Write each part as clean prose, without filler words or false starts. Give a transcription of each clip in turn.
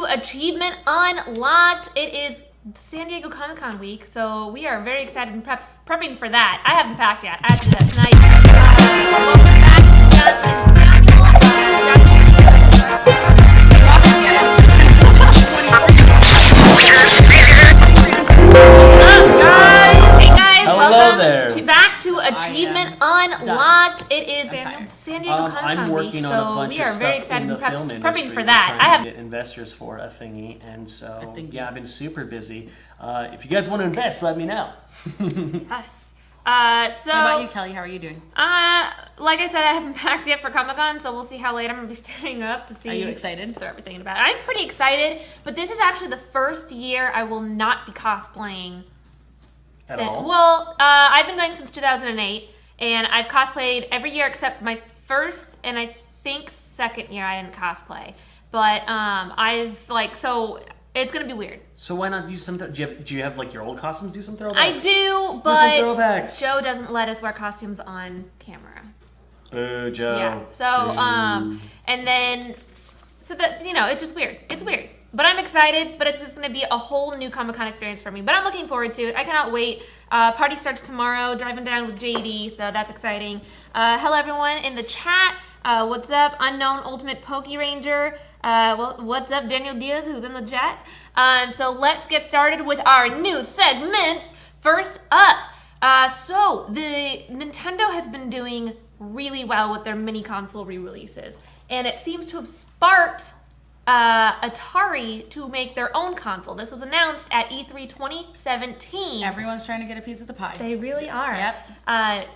Achievement unlocked. It is San Diego Comic-Con week, so we are very excited and prepping for that. I haven't packed yet. I have to do that tonight. Welcome back, Jasmin and Samuel. Back to Achievement Unlocked. It is San Diego Comic-Con week, so we are very excited and prepping for that. I have to get investors for a thingy, and so yeah, I've been super busy. If you guys want to invest, let me know. Yes. So how about you, Kelly? How are you doing? Like I said, I haven't packed yet for Comic-Con, so we'll see how late I'm gonna be staying up to see. Are you excited? Throw everything about it. I'm pretty excited, but this is actually the first year I will not be cosplaying. At all? Well, I've been going since 2008, and I've cosplayed every year except my first and I think second year I didn't cosplay. But so it's gonna be weird. So why not do some? Do you have like your old costumes? Do some throwbacks. I do, but Joe doesn't let us wear costumes on camera. Boo, Joe. Yeah. So and then it's just weird. It's weird. But I'm excited, but it's just going to be a whole new Comic-Con experience for me. But I'm looking forward to it. I cannot wait. Party starts tomorrow, driving down with JD, so that's exciting. Hello, everyone in the chat. What's up, Unknown Ultimate Poke Ranger? What's up, Daniel Diaz, who's in the chat? So let's get started with our new segments. First up, so the Nintendo has been doing really well with their mini console re-releases. And it seems to have sparked Atari to make their own console. This was announced at E3 2017. Everyone's trying to get a piece of the pie. They really are. Yep. At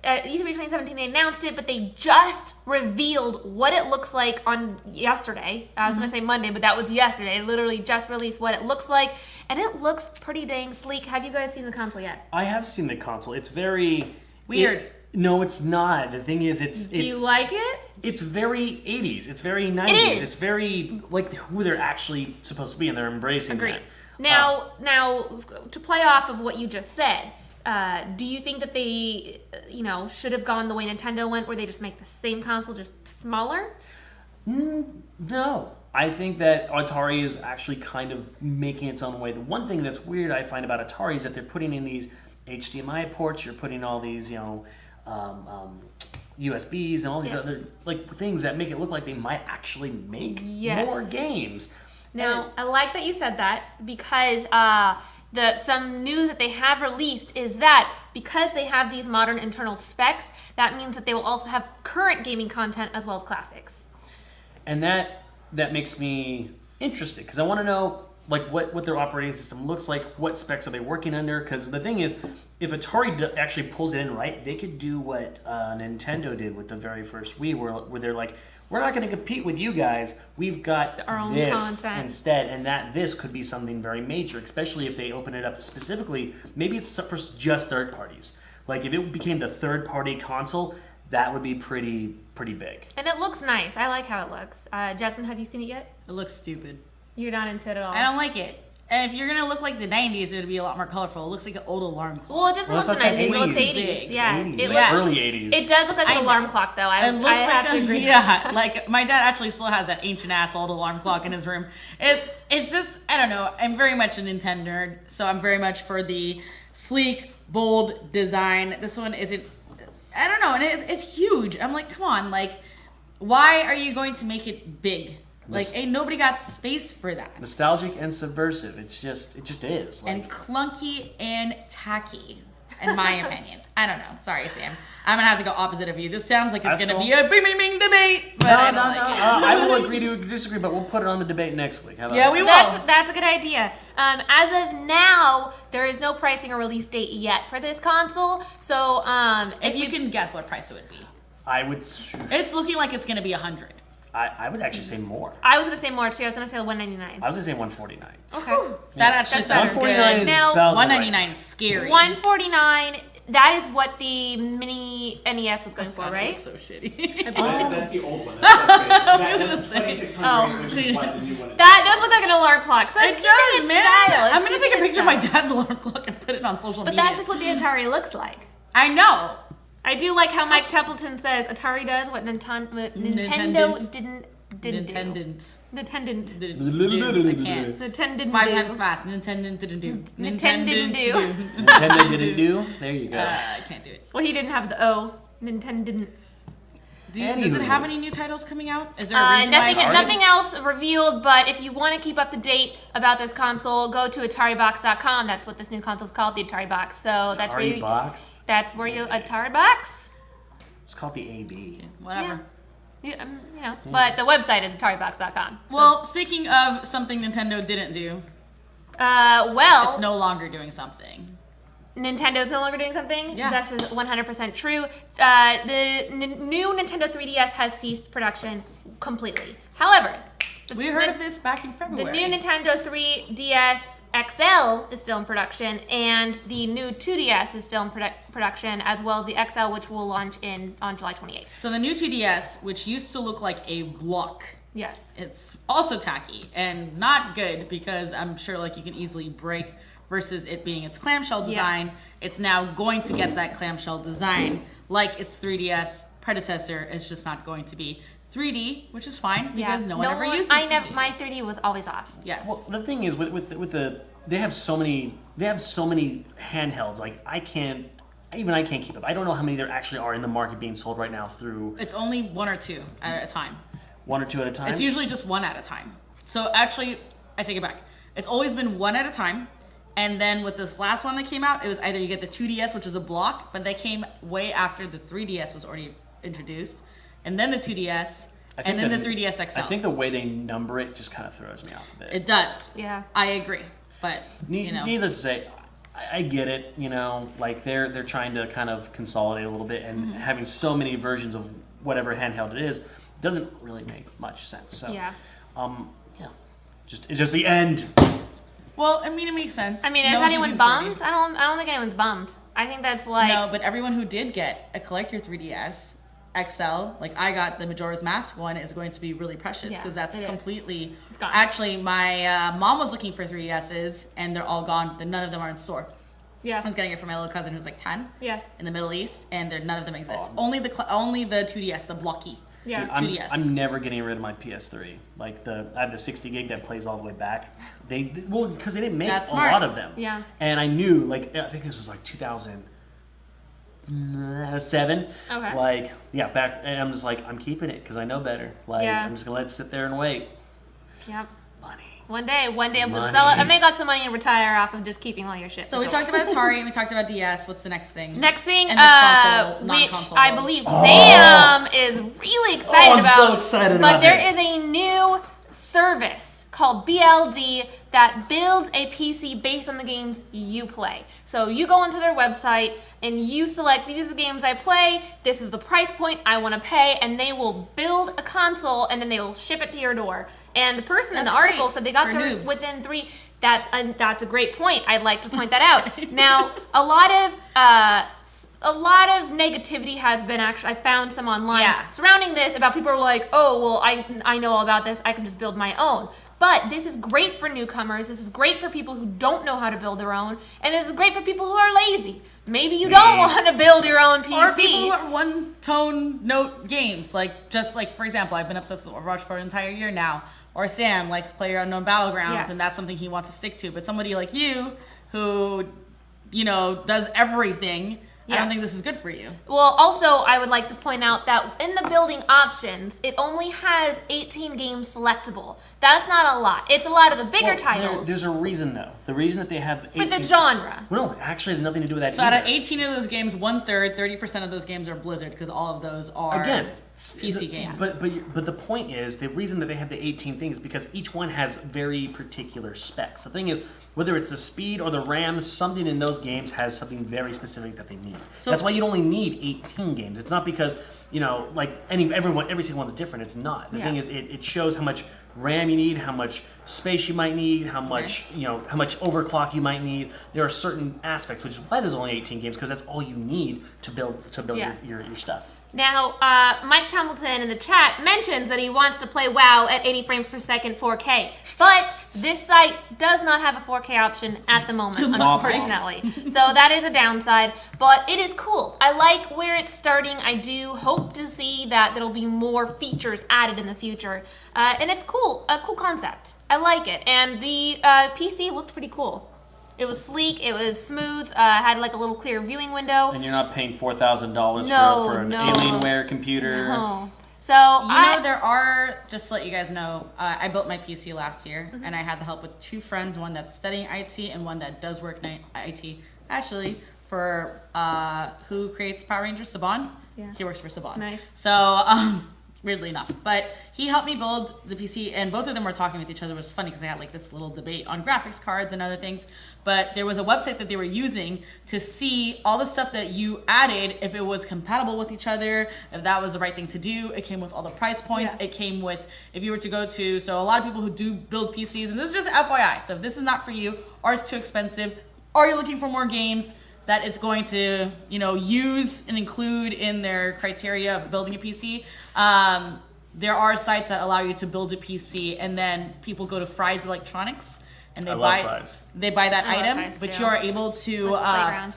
E3 2017, they announced it, but they just revealed what it looks like on yesterday. I was going to say Monday, but that was yesterday. They literally just released what it looks like, and it looks pretty dang sleek. Have you guys seen the console yet? I have seen the console. It's very weird. No, it's not. The thing is, Do you like it? It's very 80s. It's very 90s. It is. It's very like who they're actually supposed to be, and they're embracing Agreed. that. Now, to play off of what you just said, do you think that they, should have gone the way Nintendo went, where they just make the same console just smaller? No. I think that Atari is actually kind of making its own way. The one thing that's weird I find about Atari is that they're putting in these HDMI ports. You're putting all these, USBs and all these other things that make it look like they might actually make more games. Now, I like that you said that, because some news that they have released is that because they have these modern internal specs, that means that they will also have current gaming content as well as classics. And that makes me interested, because I want to know what their operating system looks like, what specs are they working under, because the thing is, if Atari actually pulls it in right, they could do what Nintendo did with the very first Wii, where they're like, we're not going to compete with you guys, we've got our own this content instead, and this could be something very major, especially if they open it up specifically, maybe it's for just third parties. Like if it became the third party console, that would be pretty big. And it looks nice. I like how it looks. Jasmine, have you seen it yet? It looks stupid. You're not into it at all? I don't like it. And if you're gonna look like the 90s, it would be a lot more colorful. It looks like an old alarm clock. Well, it doesn't Well, look that's the what 90s. I It said, looks 80s. 80s. Yeah. 80s, It like looks, early 80s. It does look like I an know. alarm clock, though. It looks I have like to agree. yeah, like my dad actually still has that ancient ass old alarm clock in his room. It's just, I don't know. I'm very much a Nintendo nerd, so I'm very much for the sleek, bold design. This one isn't. I don't know, and it's huge. I'm like, come on, like, why are you going to make it big? Like, ain't nobody got space for that. Nostalgic and subversive. It just is. Like, And clunky and tacky, in my opinion. I don't know. Sorry, Sam. I'm gonna have to go opposite of you. This sounds like it's That's gonna cool. be a bing debate, but I don't like it. I will agree to disagree, but we'll put it on the debate next week. How about Yeah, that? we will. That's a good idea. As of now, there is no pricing or release date yet for this console. So, If you can guess what price it would be, I would. it's looking like it's gonna be 100. I would actually say more. I was gonna say more too. I was gonna say 199. I was gonna say 149. Okay. That actually That's sounds better. 149 good. is Now, about the right. 199 is scary. 149. That is what the mini NES was going for, God, it right? looks so shitty. That's the old one. That's That's 2600, Oh. which is what the new one is. That does look like an alarm clock. So it's It keeping does, its man. style. It's I'm gonna take a keeping its picture of my style. dad's alarm clock and put it on social But media. that's just what the Atari looks like. I know. I do like how Mike Templeton says Atari does what Nintendo didn't do. Nintendo Nintendo. didn't. I can't. Nintendo didn't 5 do. times fast. Nintendo didn't do. Nintendo didn't do. Nintendo didn't do. There you go. I can't do it. Well, he didn't have the O. Nintendo didn't. Does it have Anywho's. any new titles coming out? Is there a reason why Nothing, it's nothing else revealed, but if you want to keep up to date about this console, go to AtariBox.com. That's what this new console is called, the Atari Box. So that's where Atari you, box. that's where you Atari Box. It's called the AB. Whatever. Yeah, but the website is AtariBox.com. Well, speaking of something Nintendo didn't do, Well, it's no longer doing something. Nintendo's no longer doing something. Yeah. This is 100% true. The new Nintendo 3DS has ceased production completely. However, We heard of this back in the February. new Nintendo 3DS XL is still in production, and the new 2DS is still in production, as well as the XL, which will launch on July 28th. So the new 2DS, which used to look like a block, Yes. it's also tacky and not good because I'm sure like you can easily break versus it being its clamshell design. Yes. It's now going to get that clamshell design like its 3DS predecessor. It's just not going to be 3D, which is fine because no one ever used it. My 3D was always off. Yes. Well, the thing is with the they have so many handhelds. Like I can't keep up. I don't know how many there actually are in the market being sold right now through It's only one or two at a time. one or two at a time. It's usually just one at a time. So actually, I take it back. It's always been one at a time. And then with this last one that came out, it was either you get the 2DS, which is a block, but they came way after the 3DS was already introduced, and then the 2DS, and then the 3DS XL. I think the way they number it just kind of throws me off a bit. It does. Yeah. I agree. But, Needless to say, I get it. Like they're trying to kind of consolidate a little bit, and Mm-hmm. having so many versions of whatever handheld it is doesn't really make much sense. So Yeah. yeah, it's just the end. Well, I mean, it makes sense. I mean, No is one's anyone using bummed? 3D. I don't think anyone's bummed. I think that's like No, but everyone who did get a collector 3DS XL, like I got the Majora's Mask one, is going to be really precious Yeah, because that's it is. completely. It's gone. Actually, my mom was looking for 3DSs and they're all gone. None of them are in store. I yeah. was getting it from my little cousin who's like 10 Yeah. in the Middle East, and none of them exist. Oh. Only the 2DS, the blocky. Yeah. Dude, 2DS. I'm never getting rid of my PS3. Like I have the 60 gig that plays all the way back. Because they didn't make That's a smart. lot of them. Yeah. And I knew, like, I think this was like 2007. Okay. Like, yeah, back, and I'm just like, I'm keeping it because I know better. Like, Yeah. I'm just gonna let it sit there and wait. Yep. Money. One day I'm gonna Money. sell it. I may got some money and retire off of just keeping all your shit. So we talked about Atari and we talked about DS. What's the next thing? Next thing, And the console, which non-console I world. believe Sam is really excited I'm about. so excited but about there this. is a new service called BLD that builds a PC based on the games you play. So you go onto their website and you select, these are the games I play, this is the price point I want to pay, and they will build a console and then they will ship it to your door. And the person in the That's article great said they got for theirs noobs. within 3. That's a great point. I'd like to point that out. Now, a lot of negativity has been I found some online Yeah. surrounding this about people are like, oh, well, I know all about this. I can just build my own. But this is great for newcomers. This is great for people who don't know how to build their own. And this is great for people who are lazy. Maybe you don't want to build your own PC. Or people who are one-tone note games. Like, for example, I've been obsessed with Overwatch for an entire year now. Or Sam likes PlayerUnknown Battlegrounds, and that's something he wants to stick to. But somebody like you, who, does everything, I don't think this is good for you. Well, also, I would like to point out that in the building options, it only has 18 games selectable. That's not a lot. It's a lot of the bigger titles. There's a reason, though. The reason that they have 18... For the genre. Well, no, it actually has nothing to do with that So either. out of 18 of those games, 1/3, 30% of those games are Blizzard, because all of those are PC games. But the point is, the reason that they have the 18 things is because each one has very particular specs. The thing is, whether it's the speed or the RAM, something in those games has something very specific that they need. So that's why you only need 18 games. It's not because, every single one's different. It's not. The thing is, it shows how much RAM you need, how much space you might need, how much how much overclock you might need. There are certain aspects, which is why there's only 18 games, because that's all you need to build your stuff. Now, Mike Templeton in the chat mentions that he wants to play WoW at 80 frames per second 4K. But this site does not have a 4K option at the moment, unfortunately. So that is a downside, but it is cool. I like where it's starting. I do hope to see that there'll be more features added in the future. And it's cool, a cool concept. I like it. And the PC looked pretty cool. It was sleek, it was smooth, had like a little clear viewing window. And you're not paying $4,000 for an Alienware computer. No. So there are, just to let you guys know, I built my PC last year, and I had the help with two friends, one that's studying IT and one that does work in IT. Actually, for who creates Power Rangers, Saban. Yeah. He works for Saban. Nice. So, weirdly enough. But he helped me build the PC, and both of them were talking with each other. It was funny because they had like this little debate on graphics cards and other things. But there was a website that they were using to see all the stuff that you added, if it was compatible with each other, if that was the right thing to do. It came with all the price points. Yeah. It came with, if you were to go to, so a lot of people who do build PCs, and this is just FYI, so if this is not for you, or it's too expensive, or you're looking for more games that it's going to, use and include in their criteria of building a PC, there are sites that allow you to build a PC, and then people go to Fry's Electronics and they buy that item, but you are able to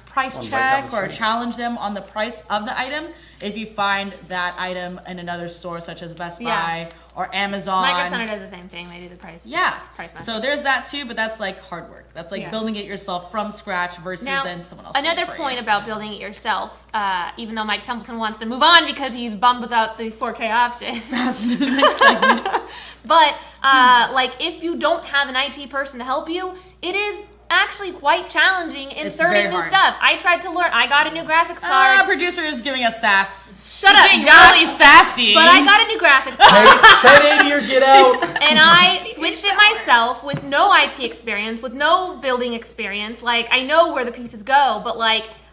price check or challenge them on the price of the item if you find that item in another store such as Best Buy or Amazon. Micro Center does the same thing. They do the price. Price match. So there's that too, but that's like hard work. That's like building it yourself from scratch versus then someone else. Another point about building it yourself, even though Mike Templeton wants to move on because he's bummed without the 4K option. That's the next segment. But if you don't have an IT person to help you, it is actually quite challenging inserting new stuff. I tried to learn. I got a new graphics card. Producer is giving us sass. Shut up, being really sassy. But I got a new graphics card. 1080 or get out. And I switched it myself with no IT experience, with no building experience. Like, I know where the pieces go, but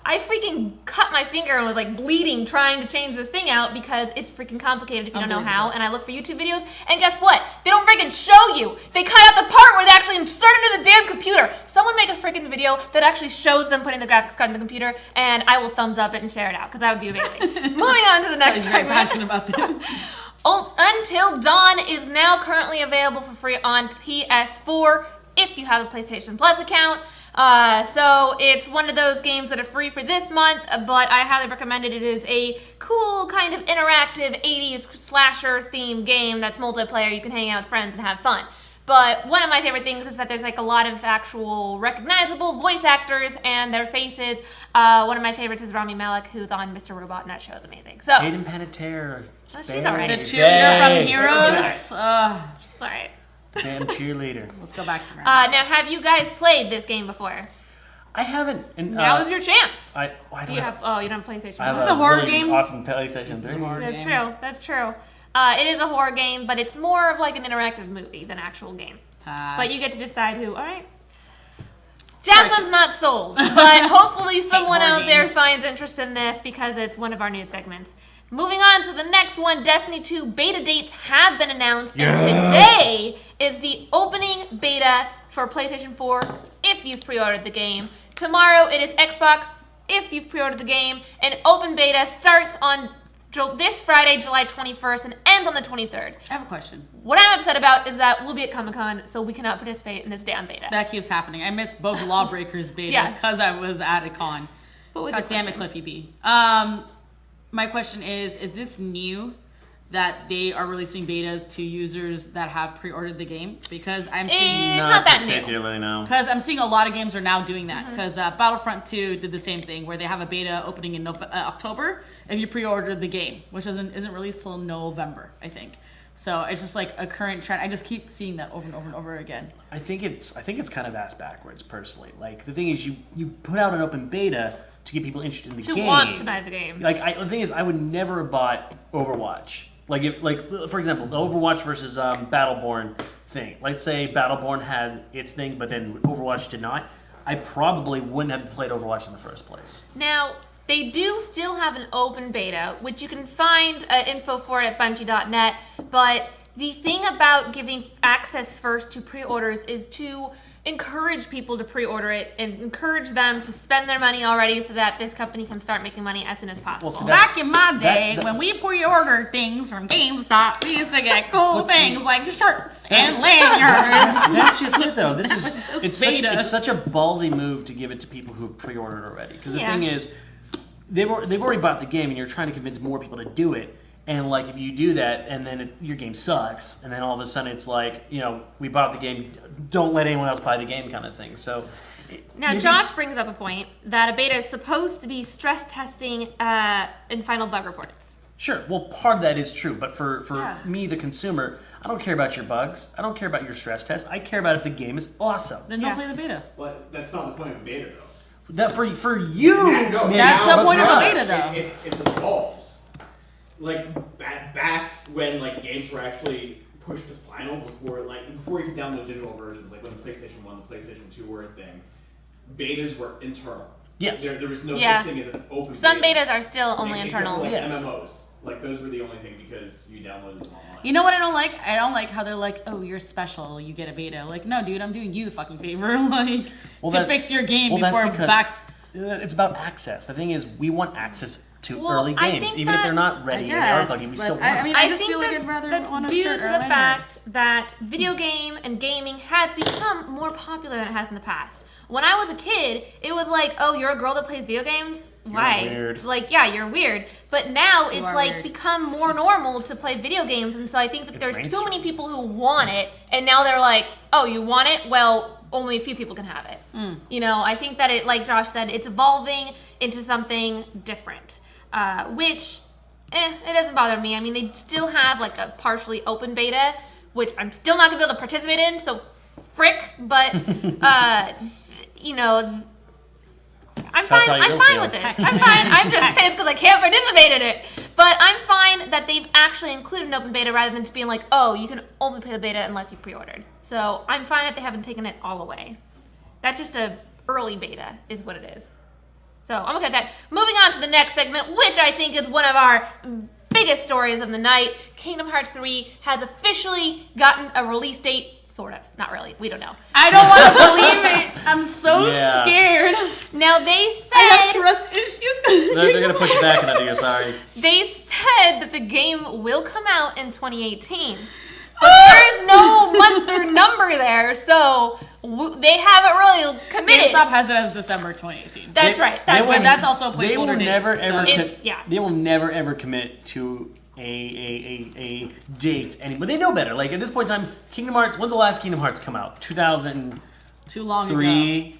I freaking cut my finger and was bleeding trying to change this thing out because it's freaking complicated if you don't know how. And I look for YouTube videos, and guess what? They don't freaking show you. They cut out the part where they actually insert it into the damn computer. Someone make a freaking video that actually shows them putting the graphics card in the computer, and I will thumbs up it and share it out because that would be amazing. Moving on to the next segment. I'm very passionate about this. Until Dawn is now currently available for free on PS4 if you have a PlayStation Plus account. So it's one of those games that are free for this month, but I highly recommend it. It is a cool kind of interactive 80s slasher themed game that's multiplayer. You can hang out with friends and have fun. But one of my favorite things is that there's a lot of actual recognizable voice actors and their faces. One of my favorites is Rami Malek, who's on Mr. Robot, and that show is amazing. So Hayden Panettiere. She's alright. The cheerleader from Heroes. She's alright. Damn cheerleader. Let's go back to her. Now, have you guys played this game before? I haven't. And, now is your chance. You don't have PlayStation? I have This is a horror game? Awesome PlayStation 3. That's true. It is a horror game, but it's more of an interactive movie than actual game. But you get to decide who. All right. Jasmine's not sold, but hopefully someone out there finds interest in this because it's one of our new segments. Moving on to the next one, Destiny 2 beta dates have been announced, and today is the opening beta for PlayStation 4 if you've pre-ordered the game. Tomorrow it is Xbox if you've pre-ordered the game, and open beta starts on this Friday, July 21st, and ends on the 23rd. I have a question. What I'm upset about is that we'll be at Comic-Con, so we cannot participate in this damn beta. That keeps happening. I missed both Lawbreakers betas Yeah. because I was at a con. What was God your damn it, question? Cliffy B. My question is this new that they are releasing betas to users that have pre-ordered the game? Because I'm seeing... It's not that new. particularly, no. Because I'm seeing a lot of games are now doing that. Because Battlefront 2 did the same thing, where they have a beta opening in October if you pre-ordered the game, which isn't released till November, I think. So it's just like a current trend. I just keep seeing that over and over and over again. I think it's kind of ass backwards, personally. Like, the thing is, you put out an open beta to get people interested in the game. To want to buy the game. Like, the thing is, I would never have bought Overwatch. Like, for example, the Overwatch versus Battleborn thing. Let's say Battleborn had its thing, but then Overwatch did not. I probably wouldn't have played Overwatch in the first place. Now, they do still have an open beta, which you can find info for at Bungie.net, but the thing about giving access first to pre-orders is to encourage people to pre-order it and encourage them to spend their money already so that this company can start making money as soon as possible. Well, see, Back in my day, that- when we pre-ordered things from GameStop, we used to get cool But see, things like shirts and lanyards. That's just it, though. This is it's beta. such a ballsy move to give it to people who have pre-ordered already. Because the Yeah. thing is, they've already bought the game, and you're trying to convince more people to do it. And like, if you do that, and then your game sucks, and then all of a sudden it's like, we bought the game, don't let anyone else buy the game, kind of thing. So Now, maybe- Josh brings up a point that a beta is supposed to be stress testing in final bug reports. Sure. Well, part of that is true, but for Yeah. me, the consumer, I don't care about your bugs. I don't care about your stress test. I care about if the game is awesome. Then Yeah. don't play the beta. Well, that's not the point of a beta, though. That for you, No, maybe, That's but the point for of a us- beta, though. It's evolved. Like back when like games were actually pushed to final before you could download digital versions, like when the PlayStation 1 and PlayStation 2 were a thing, betas were internal. Yes. There was no Yeah. such thing as an open Some beta. betas are still only Except internal. for, like, Yeah. MMOs. Like those were the only thing because you downloaded them online. You know what I don't like? I don't like how they're like, oh, you're special, you get a beta. Like, no, dude, I'm doing you the fucking favor, like, Well, to that- fix your game well, that's before because- back. It's about access. The thing is, we want access to Well, early I games, think even if that- they're not ready and they are buggy. We still want I them. mean, I just think feel like that's, I'd rather that's want a due shirt to or a the lanyard. fact that video game and gaming has become more popular than it has in the past. When I was a kid, it was like, oh, you're a girl that plays video games? Why? weird. Like, yeah, you're weird. But now it's are like weird. become more normal to play video games, and so I think that It's there's too mainstream. many people who want it, and now they're like, oh, you want it? Well, only a few people can have it. I think that it, like Josh said, it's evolving into something different, which, it doesn't bother me. I mean, they still have like a partially open beta, which I'm still not gonna be able to participate in, so frick, but, I'm Tell us fine. how you I'm don't fine feel. with this. I'm fine. I'm just pissed because I can't participate in it. But I'm fine that they've actually included an open beta rather than just being like, oh, you can only play the beta unless you pre-ordered. So I'm fine that they haven't taken it all away. That's just a early beta, is what it is. So I'm okay with that. Moving on to the next segment, which I think is one of our biggest stories of the night. Kingdom Hearts 3 has officially gotten a release date. Sort of. Not really. We don't know. I don't want to believe it. I'm so Yeah. scared. Now they I have said trust issues. They're going to push it back another year. Sorry. they said that the game will come out in 2018. But there's no month or number there, so they haven't really committed. GameStop has it as December 2018. That's right. That's will- right. that's also a They will placeholder date, never so- ever. It's- yeah. They will never ever commit to a date anymore. They know better. Like at this point in time, Kingdom Hearts. When's the last Kingdom Hearts come out? 2003, Too long ago.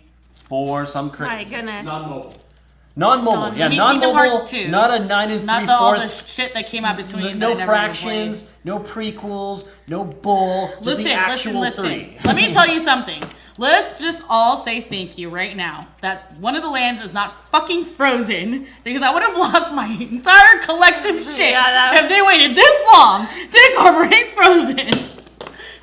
4, some My goodness. Non-mobile. non-mobile. Yeah, You mean non-mobile. Kingdom Hearts 2. Not a 9 and Not 3 the, all the fourths. shit that came out between. that No I never even fractions, played. no prequels, no bull. Just the actual Listen. 3. Let me tell you something. Let's just all say thank you right now that one of the lands is not fucking frozen because I would have lost my entire collective shit Yeah, if they waited this long to incorporate frozen.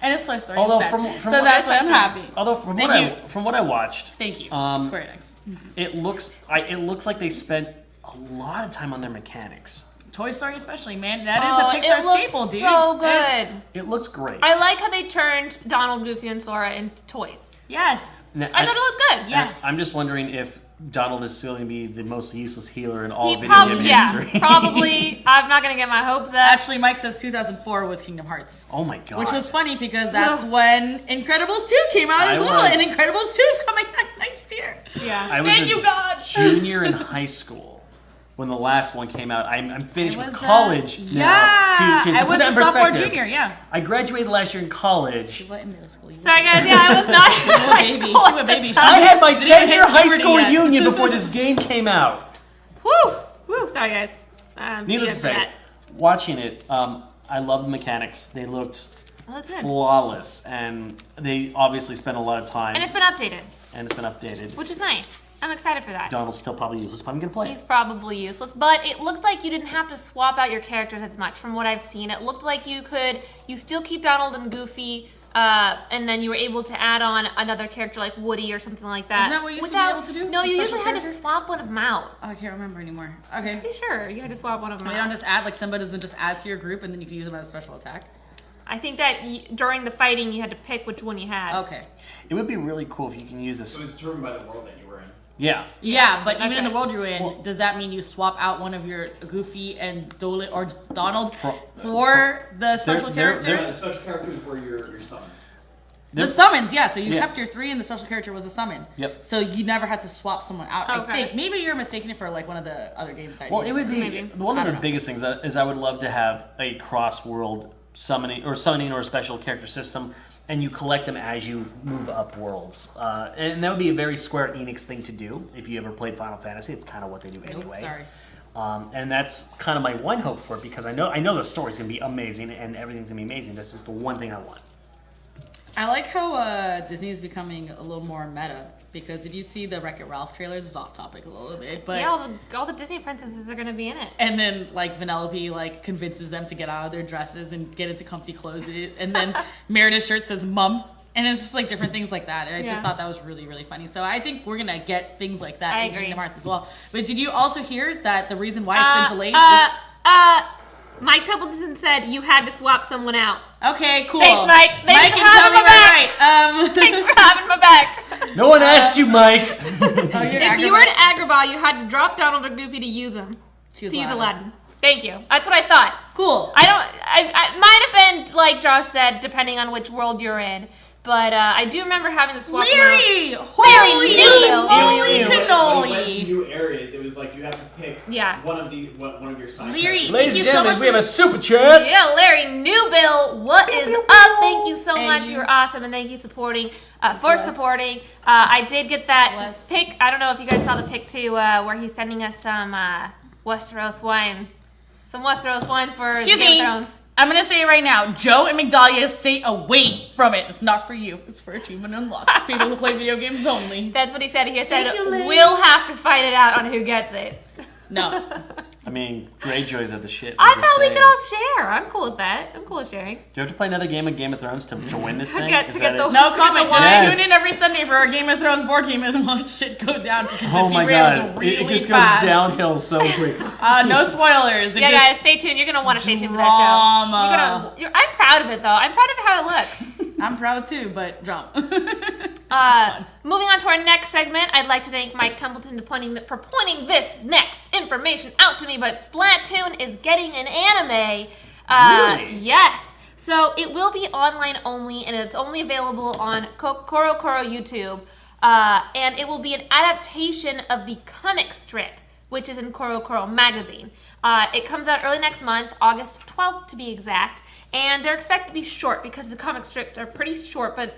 And it's Toy Story. Although instead. from so what that's I- why I'm happy. Although from Thank what you. from what I watched, Thank you, Square Enix. it looks like they spent a lot of time on their mechanics. Toy Story especially, man. That is Oh, a Pixar it looks staple, dude. so good. It looks great. I like how they turned Donald, Goofy, and Sora into toys. Yes. I thought it looked good. Yes. I'm just wondering if Donald is still going to be the most useless healer in all He video probably, game yeah, history. probably. I'm not gonna get my hopes up. Actually, Mike says 2004 was Kingdom Hearts. Oh my god. Which was funny because that's when Incredibles 2 came out as well. And Incredibles 2 is coming out next year. Yeah. I was Thank a you, God. junior in high school when the last one came out. I'm finished with Was, college now. Yeah. To I put was that a in sophomore, perspective, junior, yeah. I graduated last year in college. What in middle school? Sorry guys, yeah, I was not in You were a high baby. school. You were a baby. I had my Didn't even 10-year hit high puberty school yet. reunion before this game came out. Woo! Woo! Sorry guys. Needless to say, watching it, I loved the mechanics. They looked Well, that's good. flawless, and they obviously spent a lot of time. And it's been updated, And it's been updated. which is nice. I'm excited for that. Donald's still probably useless, but I'm gonna play He's it. probably useless, but it looked like you didn't have to swap out your characters as much from what I've seen. It looked like you still keep Donald and Goofy, and then you were able to add on another character like Woody or something like that. Isn't that what you used to be able to do? No, A you special usually had to character? swap one of them out. Oh, I can't remember anymore. Okay. Pretty sure you had to swap one of them They out. don't just add, like, somebody doesn't just add to your group and then you can use them as a special attack? I think that during the fighting you had to pick which one you had. Okay. It would be really cool if you can use this. So it's determined by the world that you were in. Yeah. Yeah, but even in Okay. the world you're in, does that mean you swap out one of your Goofy and Donald for the special character? The special characters were your summons. The summons, yeah. So you Yeah. kept your 3 and the special character was a summon. Yep. So you never had to swap someone out. I Okay. think maybe you're mistaking it for like one of the other games. Well, it would be Maybe. one I of the don't know. biggest things is I would love to have a cross-world summoning or a special character system, and you collect them as you move up worlds. And that would be a very Square Enix thing to do. If you ever played Final Fantasy, it's kind of what they do anyway. Sorry. And that's kind of my one hope for it, because I know the story's gonna be amazing and everything's gonna be amazing. That's just the one thing I want. I like how Disney is becoming a little more meta, because did you see the Wreck-It Ralph trailer? This is off topic a little bit, but Yeah, all the Disney princesses are gonna be in it. and then like Vanellope like convinces them to get out of their dresses and get into comfy clothes, and then Meredith's shirt says "Mum," and it's just like different things like that. And I Yeah. just thought that was really really funny. So I think we're gonna get things like that I in agree. Kingdom Hearts as well. But did you also hear that the reason why it's been delayed is Mike Templeton said you had to swap someone out. okay, cool. Thanks, Mike. Thanks Mike for is having telling my me back. right. Thanks for having my back. No one asked you, Mike. Oh, you're If you were an Agrabah, you had to drop Donald or Goofy to use them. She was To use Aladdin. Aladdin. Thank you. That's what I thought. Cool. I might have been, like Josh said, depending on which world you're in. But I do remember having to swap them out. Leary! Leary, Holy Newville. moly When it went to cannoli! new areas, it was like you have to pick Yeah. one of your side Leary, characters. Thank Ladies you and so gentlemen, much we have for a super chat. Yeah, Larry Newbill, what is up? Thank you so And much. you- You're awesome, and thank you supporting supporting. I did get that Bless. pic. I don't know if you guys saw the pic too, where he's sending us some Westeros wine. Some Westeros wine for Excuse Game me. of Thrones. I'm gonna say it right now. Joe and Migdalia stay away from it. It's not for you. It's for achievement unlocked. People who play video games only. That's what he said. He said Thank you, Larry. we'll have to fight it out on who gets it. No. I mean, Greyjoys are the shit. I I'm just thought we saying. could all share. I'm cool with that. I'm cool with sharing. Do you have to play another game of Game of Thrones to win this thing? get- Is to that get it? the- No comment. Just Yes. tune in every Sunday for our Game of Thrones board game and watch shit go down because Oh it my derails god, really it just fast. goes downhill so quick. No spoilers. It Yeah, just- guys, stay tuned. You're gonna want to stay tuned for that show. Drama. I'm proud of it, though. I'm proud of how it looks. I'm proud too, but drama. Moving on to our next segment, I'd like to thank Mike Templeton for pointing this next information out to me. But Splatoon is getting an anime. Really? Yes. So it will be online only, and it's only available on Koro YouTube. And it will be an adaptation of the comic strip, which is in Koro magazine. It comes out early next month, August 12th to be exact. And they're expected to be short because the comic strips are pretty short, but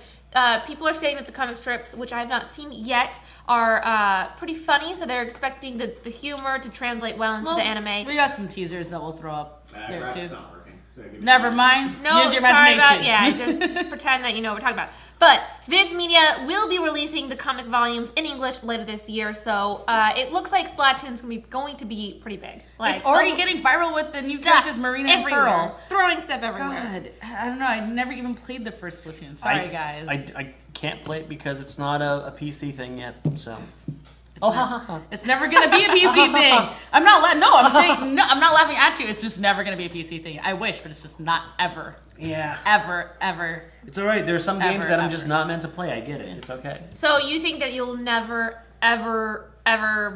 people are saying that the comic strips, which I have not seen yet, are pretty funny, so they're expecting the humor to translate well into the anime. We got some teasers that we'll throw up there Graphics too. not working. So give me Never one. mind. No, Use your sorry imagination. about, yeah, just pretend that you know what we're talking about. But Viz Media will be releasing the comic volumes in English later this year, so it looks like Splatoon's going to be pretty big. It's already getting viral with the new stuff characters, Marina and everywhere. Pearl. Throwing stuff everywhere. God, I don't know. I never even played the first Splatoon. Sorry, guys. I can't play it because it's not a PC thing yet. So It's never gonna be a PC thing. I'm not laughing at you. It's just never gonna be a PC thing. I wish, but it's just not ever. Yeah. Ever. It's all right. There's some games that I'm just ever. not meant to play. I get it. It's okay. So you think that you'll never, ever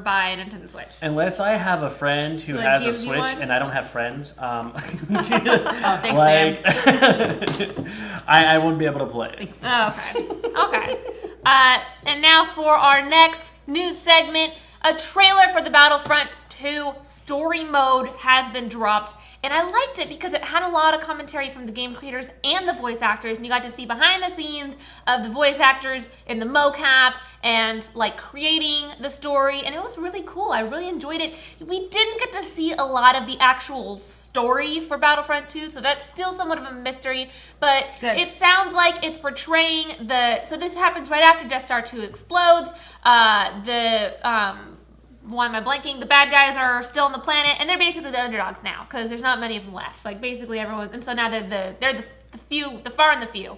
buy a Nintendo Switch? Unless I have a friend who Like, has a gives you Switch one? and I don't have friends, Oh, thanks, Sam. I won't be able to play. Okay. And now for our next news segment, a trailer for the Battlefront 2 story mode has been dropped. And I liked it because it had a lot of commentary from the game creators and the voice actors. And you got to see behind the scenes of the voice actors in the mocap and like creating the story. And it was really cool. I really enjoyed it. We didn't get to see a lot of the actual story for Battlefront 2. So that's still somewhat of a mystery. But Good. it sounds like it's portraying so this happens right after Death Star 2 explodes. Why am I blanking? The bad guys are still on the planet, and they're basically the underdogs now because there's not many of them left. Like basically everyone, and so now they're the few, the far and the few.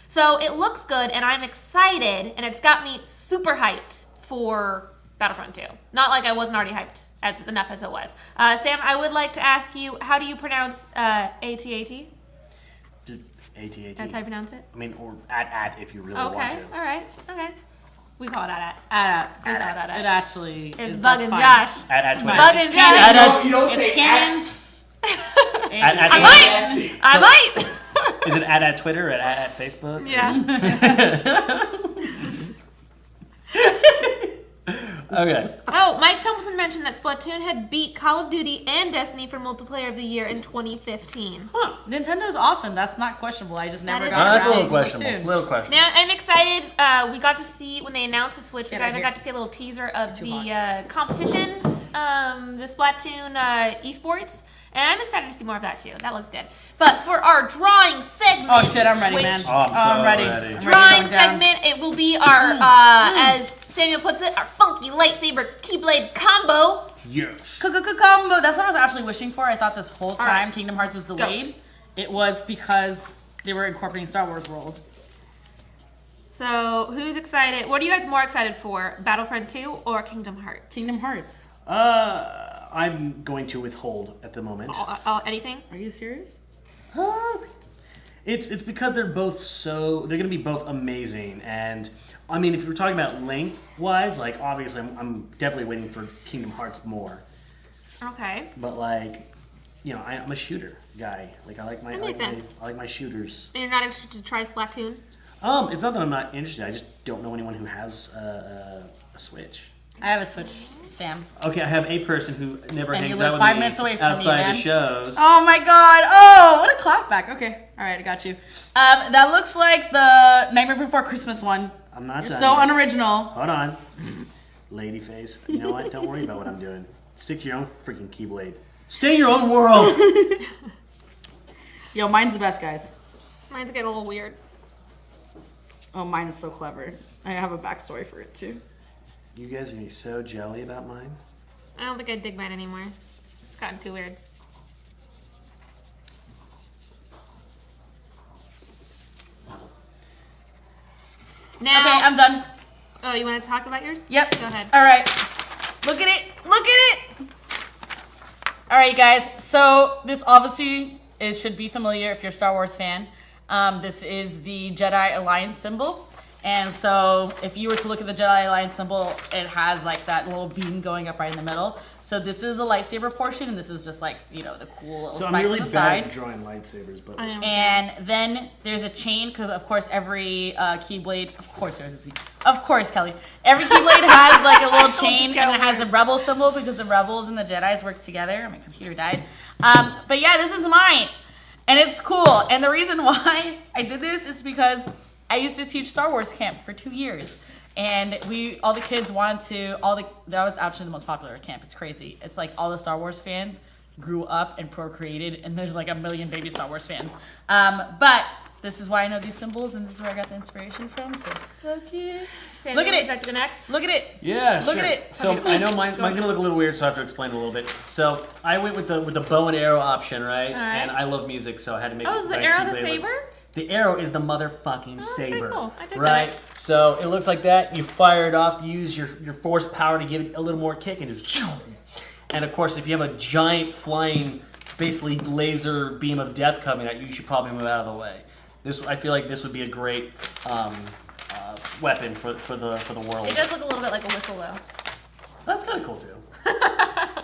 So it looks good, and I'm excited, and it's got me super hyped for Battlefront 2. Not like I wasn't already hyped enough as it was. Sam, I would like to ask you, how do you pronounce AT-AT? AT-AT. That's how you pronounce it? I mean, or at if you really want Okay, to. all right, okay. We call it at. It actually It's is. That's bugging fine. Josh. At It's Twitter. bugging It's Josh. canon. You don't It's say canon. At I might. I might. Is it at Twitter or at Facebook? Yeah. Okay. Oh, Mike Thompson mentioned that Splatoon had beat Call of Duty and Destiny for Multiplayer of the Year in 2015. Nintendo's awesome. That's not questionable. I just never is got That's a around little to questionable. Splatoon. Little questionable. Now, I'm excited. We got to see, when they announced the Switch, we Get out kind of here. got to see a little teaser of Too the competition, the Splatoon esports. And I'm excited to see more of that too. That looks good. But for our drawing segment. Oh shit, I'm ready, which- man. Oh, I'm ready. ready. I'm ready Drawing going down. segment, it will be our, as Samuel puts it, our funky lightsaber keyblade combo. Yes. Combo. That's what I was actually wishing for. I thought this whole time right. Kingdom Hearts was delayed. It was because they were incorporating Star Wars World. So, who's excited? What are you guys more excited for? Battlefront 2 or Kingdom Hearts? Kingdom Hearts. I'm going to withhold at the moment. Anything? Are you serious? It's because they're gonna be both amazing, and I mean, if we're talking about length wise, like obviously I'm definitely waiting for Kingdom Hearts more, Okay. but like, you know, I'm a shooter guy. Like I like my That makes sense. I like my shooters. And you're not interested to try Splatoon? It's not that I'm not interested. I just don't know anyone who has a Switch. I have a Switch, Sam. Okay, I have a person who never And you hangs live out with 5 me minutes away from me, outside man. the shows. Oh my god. Oh, what a clapback. Okay. All right, I got you. That looks like the Nightmare Before Christmas one. I'm not You're done so yet. unoriginal. Hold on. Lady face. You know what? Don't worry about what I'm doing. Stick to your own freaking keyblade. Stay in your own world. Yo, mine's the best, guys. Mine's getting a little weird. Oh, mine is so clever. I have a backstory for it too. You guys are gonna be so jelly about mine. I don't think I dig mine anymore. It's gotten too weird. Now, Okay, I'm done. oh, you want to talk about yours? Yep. Go ahead. All right. Look at it. Look at it. All right, guys. So this obviously should be familiar if you're a Star Wars fan. This is the Jedi Alliance symbol. And so if you were to look at the Jedi Alliance symbol, it has like that little beam going up right in the middle. So this is the lightsaber portion, and this is just like, you know, the cool little So I'm spikes really on the bad side. at drawing lightsabers, but I know. And then there's a chain, because of course every Keyblade, of course there's a Z. Of course, Kelly. Every Keyblade has like a little chain, and it has a rebel symbol because the rebels and the Jedis work together. My computer died. But yeah, this is mine. And it's cool. And the reason why I did this is because I used to teach Star Wars camp for 2 years. And all the kids wanted to, that was actually the most popular camp. It's crazy. It's like all the Star Wars fans grew up and procreated, and there's like a million baby Star Wars fans. But this is why I know these symbols, and this is where I got the inspiration from. So cute. Sam, Look at you it. wanna check the next. Look at it. yeah, Look sure. at it. So I know mine's gonna look a little weird, so I have to explain a little bit. So I went with the bow and arrow option, right? All right. And I love music, so I had to make. Oh, is the my arrow the keyblade look- saber? The arrow is the motherfucking that's pretty saber, cool. I dig right? that. So it looks like that. You fire it off. Use your force power to give it a little more kick, and just. And of course, if you have a giant flying, basically laser beam of death coming at you, you should probably move out of the way. I feel like this would be a great weapon for the world. It does look a little bit like a whistle, though. That's kind of cool too.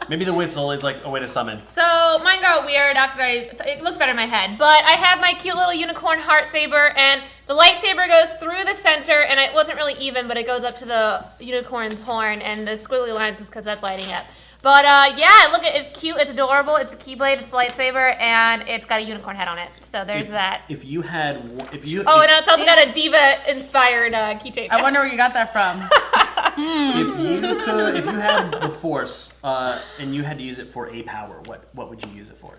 Maybe the whistle is like a way to summon. So mine got weird after it looks better in my head, but I have my cute little unicorn heart saber, and the lightsaber goes through the center, and it wasn't really even, but it goes up to the unicorn's horn, and the squiggly lines is because that's lighting up. But yeah, look, it's cute, it's adorable, it's a keyblade, it's a lightsaber, and it's got a unicorn head on it. So there's that. If you had, Oh, and it's also got a diva-inspired keychain. I wonder where you got that from. if you had the Force and you had to use it for a power, what would you use it for?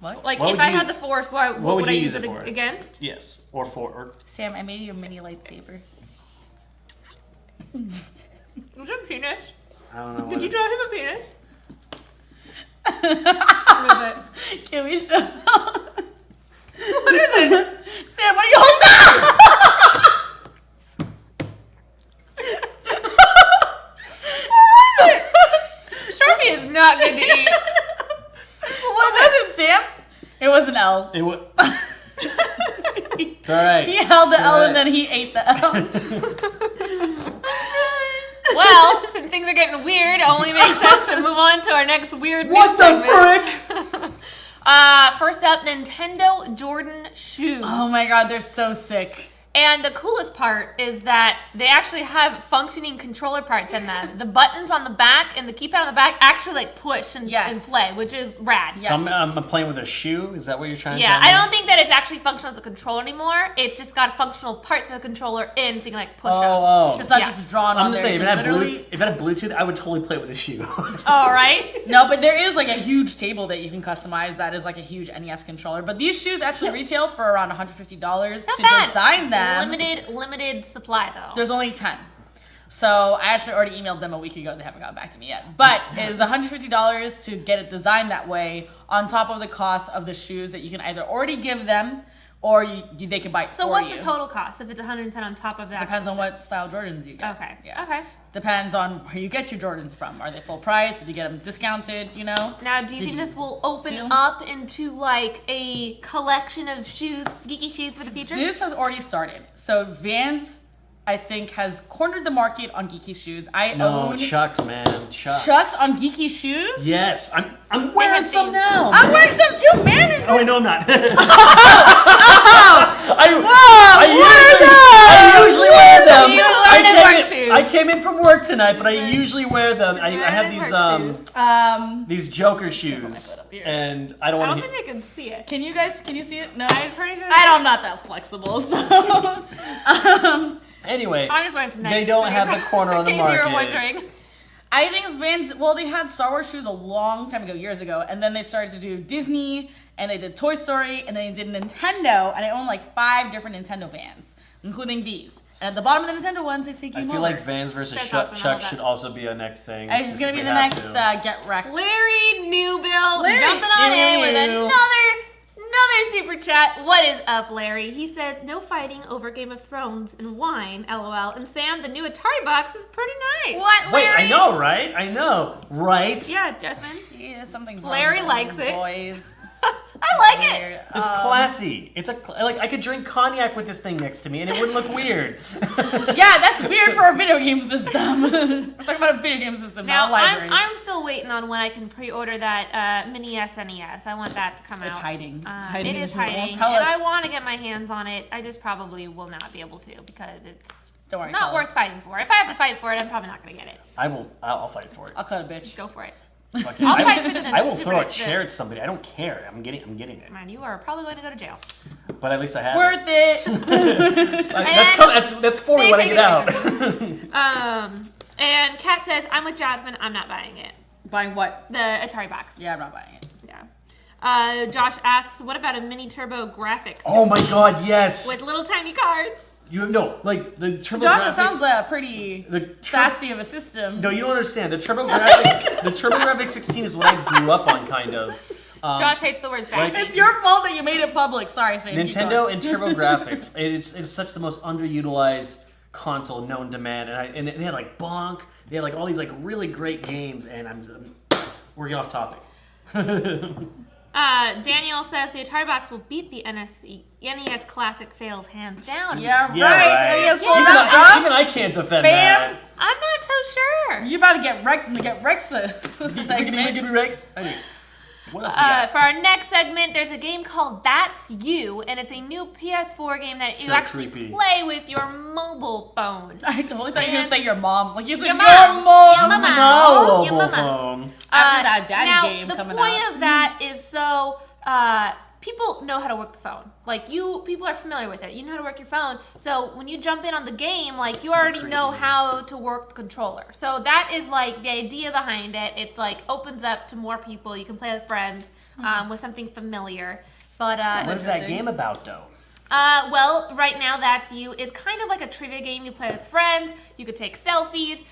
What? Like, What if would I you- had the Force, what would would I you use use it it for? against? Yes, or Sam, I made you a mini lightsaber. Was it a penis? I don't know. Did you draw him a penis? What is it? Can we show? What is it? Sam, what are you holding up? What was it? Sharpie is not good to eat. What was it, Sam? It was an L. It would. It's all right. He held the L right. and then he ate the L. Well, since things are getting weird, it only makes sense to move on to our next weird news What the segment. frick? First up, Nintendo Jordan shoes. Oh my god, they're so sick. And the coolest part is that they actually have functioning controller parts in them. The buttons on the back and the keypad on the back actually like push and play, which is rad. Yes. So I'm playing with a shoe? Is that what you're trying to Yeah, tell me? I don't think that it's actually functional as a controller anymore. It's just got functional parts of the controller in so you can like push them. Oh. It's not Yeah. just drawn I'm on just there. saying, You literally... if it had Bluetooth, I would totally play it with a shoe. All right. No, but there is like a huge table that you can customize that is like a huge NES controller. But these shoes actually Yes. retail for around $150 Not to bad. design them. Limited supply though. There's only 10. So I actually already emailed them a week ago. They haven't gotten back to me yet. But it is $150 to get it designed that way on top of the cost of the shoes that you can either already give them or they can buy it So for what's you. the total cost if it's 110 on top of that? Depends on what style Jordans you get. Okay. Yeah. Okay. Depends on where you get your Jordans from. Are they full price? Did you get them discounted? You know? Now, do you Did think you this will open steal? up into like a collection of shoes, geeky shoes for the future? This has already started. So Vans, I think, has cornered the market on geeky shoes. I No, own Chucks, man. Chucks on geeky shoes. Yes, I'm wearing have some these. now. I'm wearing some too, man. Oh wait, no, I'm not. Whoa, I usually wear them. You learn his work shoes. I came in from work tonight, but I usually wear them. I have his these work shoes. these Joker shoes, foot up here. and I don't I want don't to. think I can see it. Can you see it? No. I'm pretty sure. I'm not that flexible, so. Anyway, I'm just wearing some nice they don't shoes. have the corner on the In case you were market. wondering. I think Vans, well, they had Star Wars shoes a long time ago, years ago, and then they started to do Disney, and they did Toy Story, and then they did Nintendo, and I own like 5 different Nintendo Vans, including these. And at the bottom of the Nintendo ones, they say I Game feel Over. like Vans versus That's Chuck, awesome, I Chuck love that. should also be a next thing. It's just gonna be since the we have next to. Get Wrecked. Larry Newbill Larry, jumping on in with Ew. another super chat. What is up, Larry? He says, no fighting over Game of Thrones and wine, lol. And Sam, the new Atari box is pretty nice. What, Wait, Larry? I know, right? I know, right? Yeah, Jasmine. Yeah, something's Larry wrong with likes them it. boys. I like it. It's classy. It's like I could drink cognac with this thing next to me, and it wouldn't look weird. Yeah, that's weird for a video game system. We're talking about a video game system, Now, not a library. I'm still waiting on when I can pre-order that mini SNES. I want that to come It's out. hiding. It's It hiding. is It won't hiding, tell and us. I want to get my hands on it. I just probably will not be able to because it's Don't worry, not Colin. worth fighting for. If I have to fight for it, I'm probably not going to get it. I'll fight for it. I'll cut a bitch. Go for it. Fuck it. I'll fight for the I will Super throw a Nintendo. chair at somebody. I don't care. I'm getting it. Man, you are probably going to go to jail. But at least I have Worth it. That's for me when I get out. And Kat says, I'm with Jasmine. I'm not buying it. Buying what? The Atari box. Yeah, I'm not buying it. Yeah. Josh asks, what about a mini turbo graphics Oh my god, yes. with little tiny cards? You no, like the turbo Josh, graphics. it sounds pretty the sassy of a system. No, you don't understand. The TurboGrafx 16 is what I grew up on, kind of. Josh hates the word sassy. It's your fault that you made it public. Sorry, Sam. Nintendo and TurboGrafx. It's such the most underutilized console known to man, and they had like Bonk. They had like all these like really great games, and we're getting off topic. Daniel says the Atari box will beat the NES Classic sales hands down. Yeah, right. right. NES sold Even, out, even I can't defend Bam. that. I'm not so sure. You about to get wrecked in the Get Wrecked segment. What else we got? For our next segment, there's a game called That's You, and it's a new PS4 game that you So actually creepy. play with your mobile phone. I totally thought you were going to say your mom. Like you said, Your your mom. mom. Your mama. No, Your mobile mama. phone. After that daddy now, game coming the point out. of that is so people know how to work the phone. Like people are familiar with it. You know how to work your phone. So when you jump in on the game, like you So already know creepy. how to work the controller. So that is like the idea behind it. It's like opens up to more people. You can play with friends with something familiar. But What is that game about, though? well, right now That's You. It's kind of like a trivia game. You play with friends. You could take selfies.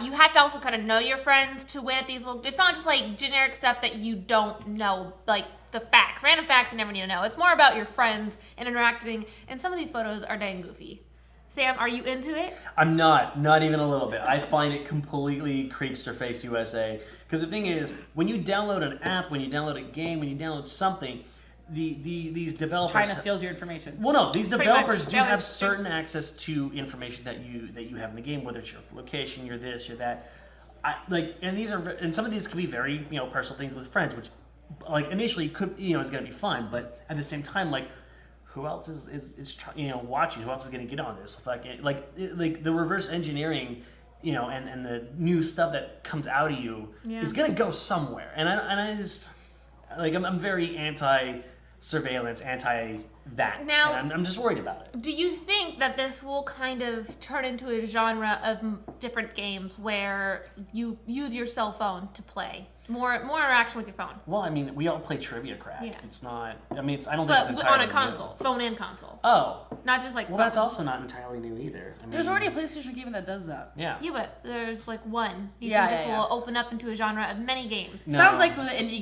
You have to also kind of know your friends to win at these little. It's not just like generic stuff that you don't know, like the facts, random facts you never need to know. It's more about your friends and interacting. And some of these photos are dang goofy. Sam, are you into it? I'm not even a little bit. I find it completely creepster-faced USA. Because the thing is, when you download an app, when you download a game, when you download something, these developers China steals your information. Well, no, these Pretty developers much. do That have was- certain access to information that you have in the game, whether it's your location, your this, your that. And some of these can be very personal things with friends, which like initially could is going to be fun, but at the same time, like who else is watching? Who else is going to get on this? Like the reverse engineering, and the new stuff that comes out of you is going to go somewhere, and I just like I'm very anti surveillance, anti that. Now- and I'm just worried about it. Do you think that this will kind of turn into a genre of different games where you use your cell phone to play? More interaction with your phone. Well, I mean, we all play trivia crack. Yeah. It's not. I mean, I don't think But it's on entirely a console. Phone and console. New. Oh, Not just like well, phone. that's also not entirely new either. I mean, There's already a PlayStation game that does that. Yeah. Yeah, but there's like one. Do you Yeah, think this yeah, will open up into a genre of many games? No. Sounds like with the indie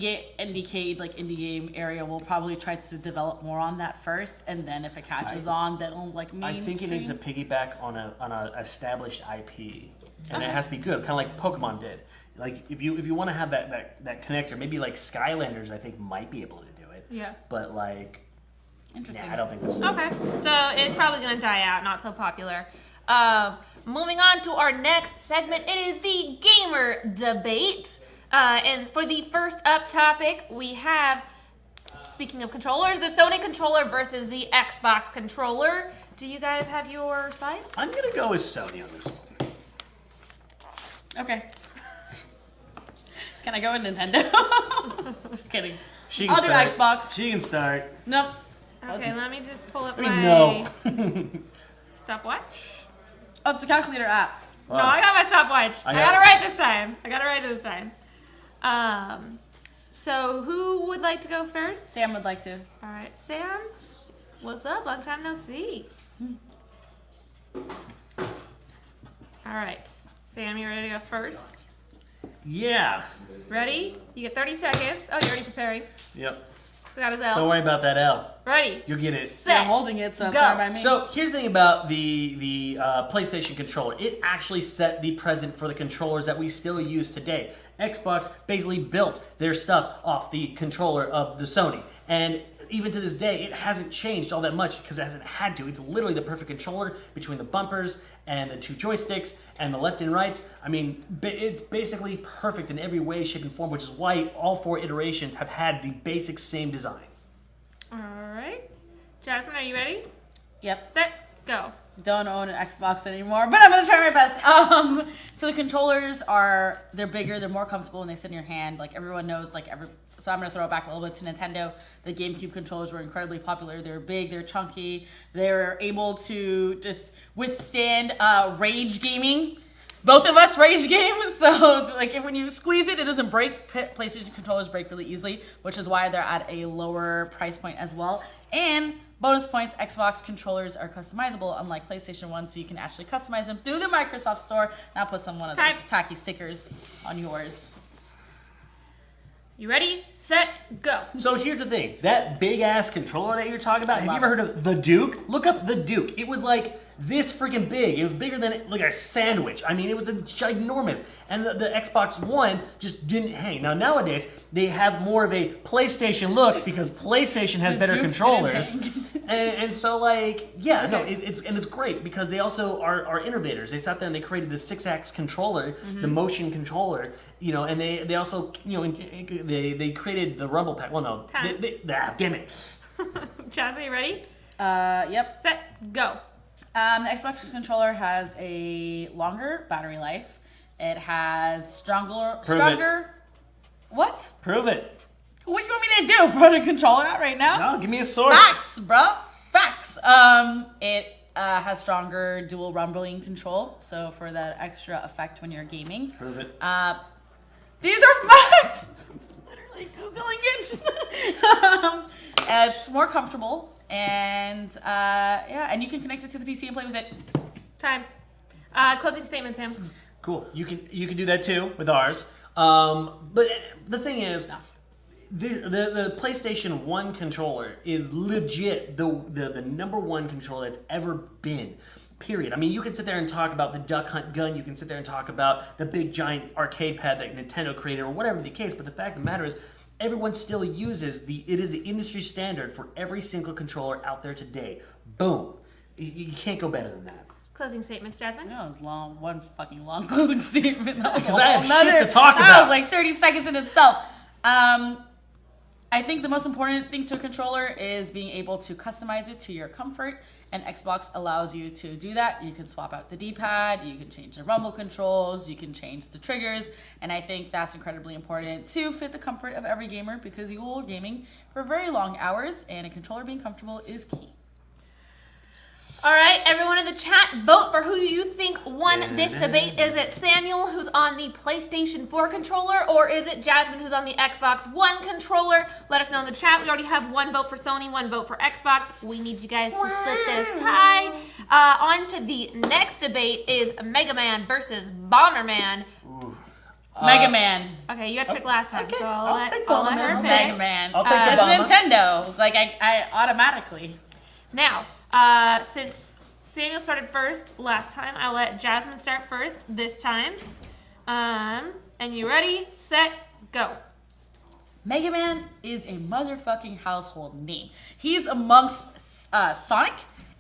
game area, we'll probably try to develop more on that first, and then if it catches on, then it'll like I mainstream. think it needs to piggyback on a established IP, and it has to be good, kind of like Pokemon did. Like if you want to have that connector, maybe like Skylanders, I think might be able to do it. Yeah. But like, Interesting. I don't think this. Okay, so it's probably gonna die out, not so popular. Moving on to our next segment, it is the gamer debate. And for the first up topic, we have, speaking of controllers, the Sony controller versus the Xbox controller. Do you guys have your sides? I'm gonna go with Sony on this one. Okay. Can I go with Nintendo? Just kidding. She can I'll do start. Xbox. She can start. Nope. Okay, let me just pull up I my mean, no. stopwatch. Oh, it's the calculator app. No, I got my stopwatch. I got got it it. right this time. So who would like to go first? Sam would like to. All right, Sam. What's up? Long time no see. All right, Sam, you ready to go first? Yeah. Ready? You get 30 seconds. Oh, you're already preparing. Yep. So got his Don't L. worry about that L. Ready? You'll get it. Set. I'm holding it, so it's Go. fine by me. So here's the thing about the PlayStation controller. It actually set the precedent for the controllers that we still use today. Xbox basically built their stuff off the controller of the Sony. And even to this day, it hasn't changed all that much because it hasn't had to. It's literally the perfect controller between the bumpers and the two joysticks and the left and right. I mean, it's basically perfect in every way, shape, and form, which is why all 4 iterations have had the basic same design. All right. Jasmine, are you ready? Yep. Set. Go. Don't own an Xbox anymore, but I'm gonna try my best. So the controllers they're bigger, they're more comfortable, and they sit in your hand. Like everyone knows, so I'm gonna throw it back a little bit to Nintendo. The GameCube controllers were incredibly popular. They're big, they're chunky, they're able to just withstand rage gaming. Both of us rage game, so when you squeeze it, it doesn't break. PlayStation controllers break really easily, which is why they're at a lower price point as well. And bonus points, Xbox controllers are customizable, unlike PlayStation 1, so you can actually customize them through the Microsoft Store. Now put one of those tacky stickers on yours. You ready? set, go. So here's the thing. That big ass controller that you're talking about, have you ever heard of the Duke? Look up the Duke. It was like this freaking big. It was bigger than like a sandwich. I mean, it was a ginormous. And the Xbox One just didn't hang. Now nowadays, they have more of a PlayStation look because PlayStation has better Duke controllers. didn't And so like, yeah, no, it's great because they also are innovators. They sat there and they created the 6-axis controller, the motion controller, you know, and they also, you know, they created the Rumble Pack. Well, no, Time. damn it. Jasmine, you ready? Yep. Set, go. The Xbox controller has a longer battery life. It has stronger. What? Prove it. What do you want me to do? Put a controller out right now? No, give me a sword. Facts, bro. Facts. It has stronger dual rumbling control, so for that extra effect when you're gaming. Prove it. These are facts. Literally googling it. It's more comfortable, and and you can connect it to the PC and play with it. Time. Closing statement, Sam. Cool. You can do that too with ours. But the thing is, the PlayStation 1 controller is legit the number one controller that's ever been. Period. I mean, you can sit there and talk about the Duck Hunt gun. You can sit there and talk about the big giant arcade pad that Nintendo created, or whatever the case. But the fact of the matter is, everyone still uses it is the industry standard for every single controller out there today. Boom. You can't go better than that. Closing statements, Jasmine. That was long, one fucking long closing statement. That was Because I have shit to talk That about. was like 30 seconds in itself. I think the most important thing to a controller is being able to customize it to your comfort, and Xbox allows you to do that. You can swap out the D-pad, you can change the rumble controls, you can change the triggers, and I think that's incredibly important to fit the comfort of every gamer because you will be gaming for very long hours, and a controller being comfortable is key. All right, everyone in the chat, vote for who you think won this debate. Is it Samuel, who's on the PlayStation 4 controller, or is it Jasmine, who's on the Xbox One controller? Let us know in the chat. We already have one vote for Sony, one vote for Xbox. We need you guys to split this tie. On to the next debate is Mega Man versus Bomberman. Mega Man. Okay, you got to pick last time, so I'll I'll take let her Bomberman. pick. Mega Man. I'll take the It's Bomber. Nintendo. Like, I automatically. Now, since Samuel started first last time, I'll let Jasmine start first this time. And you ready, set, go. Mega Man is a motherfucking household name. He's amongst Sonic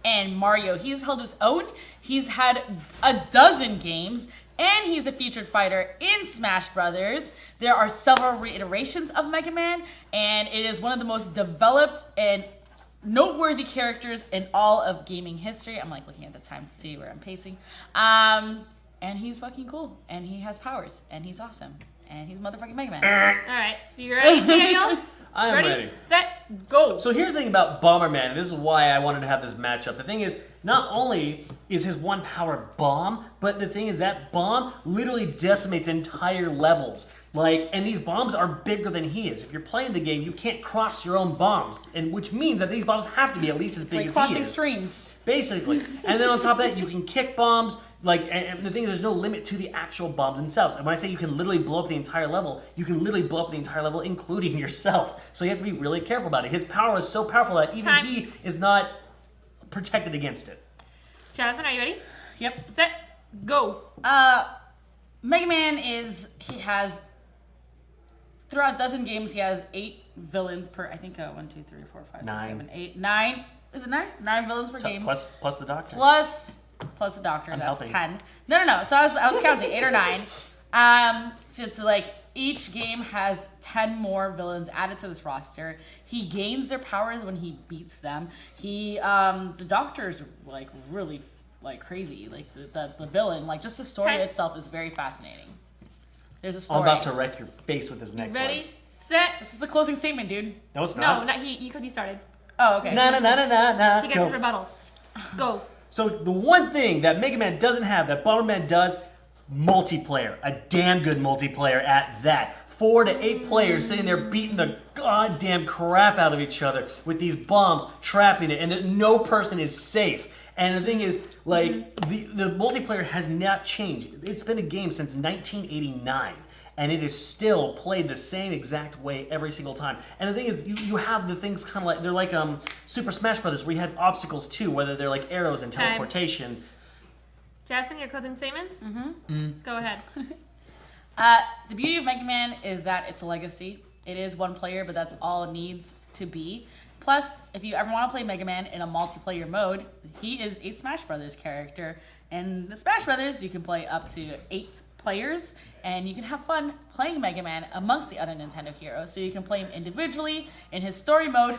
and Mario. He's held his own. He's had a dozen games, and he's a featured fighter in Smash Brothers. There are several reiterations of Mega Man, and it is one of the most developed and noteworthy characters in all of gaming history. I'm like looking at the time to see where I'm pacing. And he's fucking cool, and he has powers, and he's awesome, and he's motherfucking Mega Man. All right, you ready, Samuel? I am ready. Set, go. So here's the thing about Bomberman, and this is why I wanted to have this matchup. The thing is, not only is his one power bomb, but the thing is that bomb literally decimates entire levels. Like, and these bombs are bigger than he is. If you're playing the game, you can't cross your own bombs, and which means that these bombs have to be at least as big Like as crossing he is. streams. Basically. And then on top of that, you can kick bombs. Like, and the thing is, there's no limit to the actual bombs themselves. And when I say you can literally blow up the entire level, you can literally blow up the entire level, including yourself. So you have to be really careful about it. His power is so powerful that even Time. he is not protected against it. Jasmine, are you ready? Yep. Set, go. Mega Man throughout a dozen games, he has 8 villains per, I think, 1, 2, 3, 4, 5, 6, 9. 7, 8, 9. Is it 9? 9 villains per game. Plus the doctor. Plus the doctor, I'm that's helping. 10. No. So I was counting 8 or 9. So it's like each game has 10 more villains added to this roster. He gains their powers when he beats them. The doctor's like really like crazy. Like the villain, like just the story Okay. itself is very fascinating. There's a I'm story. about to wreck your face with this next Ready, one. set. This is a closing statement, dude. No, it's No, not. not he, because he started. Oh, okay. Na. He gets Go. his rebuttal. Go. So the one thing that Mega Man doesn't have, that Bomberman does, multiplayer. A damn good multiplayer at that. 4 to 8 players sitting there beating the goddamn crap out of each other with these bombs, trapping it, and that no person is safe. And the thing is, like, the multiplayer has not changed. It's been a game since 1989. And it is still played the same exact way every single time. And the thing is, you have the things kind of like, they're like Super Smash Brothers, where you have obstacles too, whether they're like arrows and teleportation. Jasmine, your closing statements? Go ahead. The beauty of Mega Man is that it's a legacy. It is one player, but that's all it needs to be. Plus, if you ever want to play Mega Man in a multiplayer mode, he is a Smash Brothers character. And the Smash Brothers, you can play up to 8 players, and you can have fun playing Mega Man amongst the other Nintendo heroes. So you can play him individually in his story mode,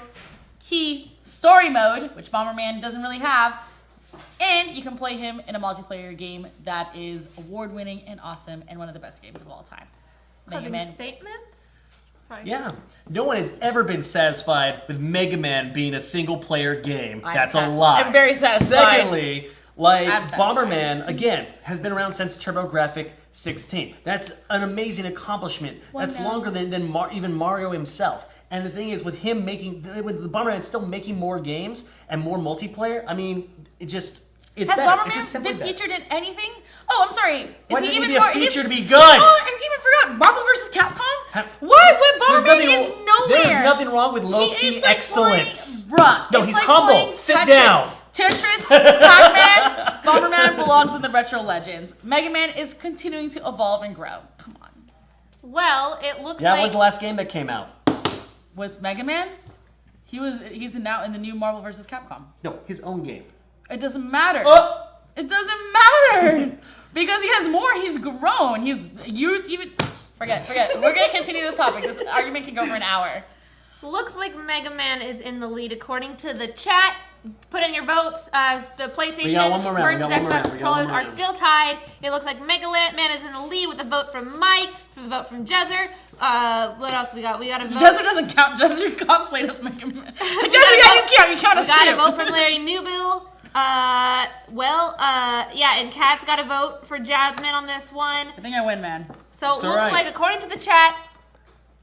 story mode, which Bomberman doesn't really have, and you can play him in a multiplayer game that is award-winning and awesome and one of the best games of all time. Closing statements? Sorry. Yeah. No one has ever been satisfied with Mega Man being a single-player game. That's a lie. I'm very satisfied. Secondly, like, Bomberman, again, has been around since TurboGrafx 16. That's an amazing accomplishment. That's longer than even Mario himself. And the thing is, with him with the Bomberman still making more games and more multiplayer, I mean, it's Has better. Bomberman been featured in anything? Oh, I'm sorry. Why did he be a feature to be good? Oh, I even forgot. Marvel vs. Capcom? What? When Bomberman is nowhere. There's nothing wrong with low-key excellence. Bruh. No, he's humble. Sit down. Tetris, Pac-Man, Bomberman belongs in the retro legends. Mega Man is continuing to evolve and grow. Come on. Well, it looks Yeah, like... when's the last game that came out? With Mega Man? He's now in the new Marvel vs. Capcom. No, his own game. It doesn't matter. Oh! It doesn't matter. Because he has more. He's grown. Forget. We're going to continue this topic. This argument can go for an hour. Looks like Mega Man is in the lead according to the chat. Put in your votes. The PlayStation versus Xbox controllers are still tied. It looks like Mega Man is in the lead with a vote from Mike, a vote from Jezzer. What else we got? We got a vote. Jezzer doesn't count. Jezzer cosplayed as Mega Man. Jezzer, yeah, you count. You count us too. We got a vote from Larry Newbill. Yeah, and Kat's got a vote for Jasmine on this one. I think I win, man. So it looks like, according to the chat,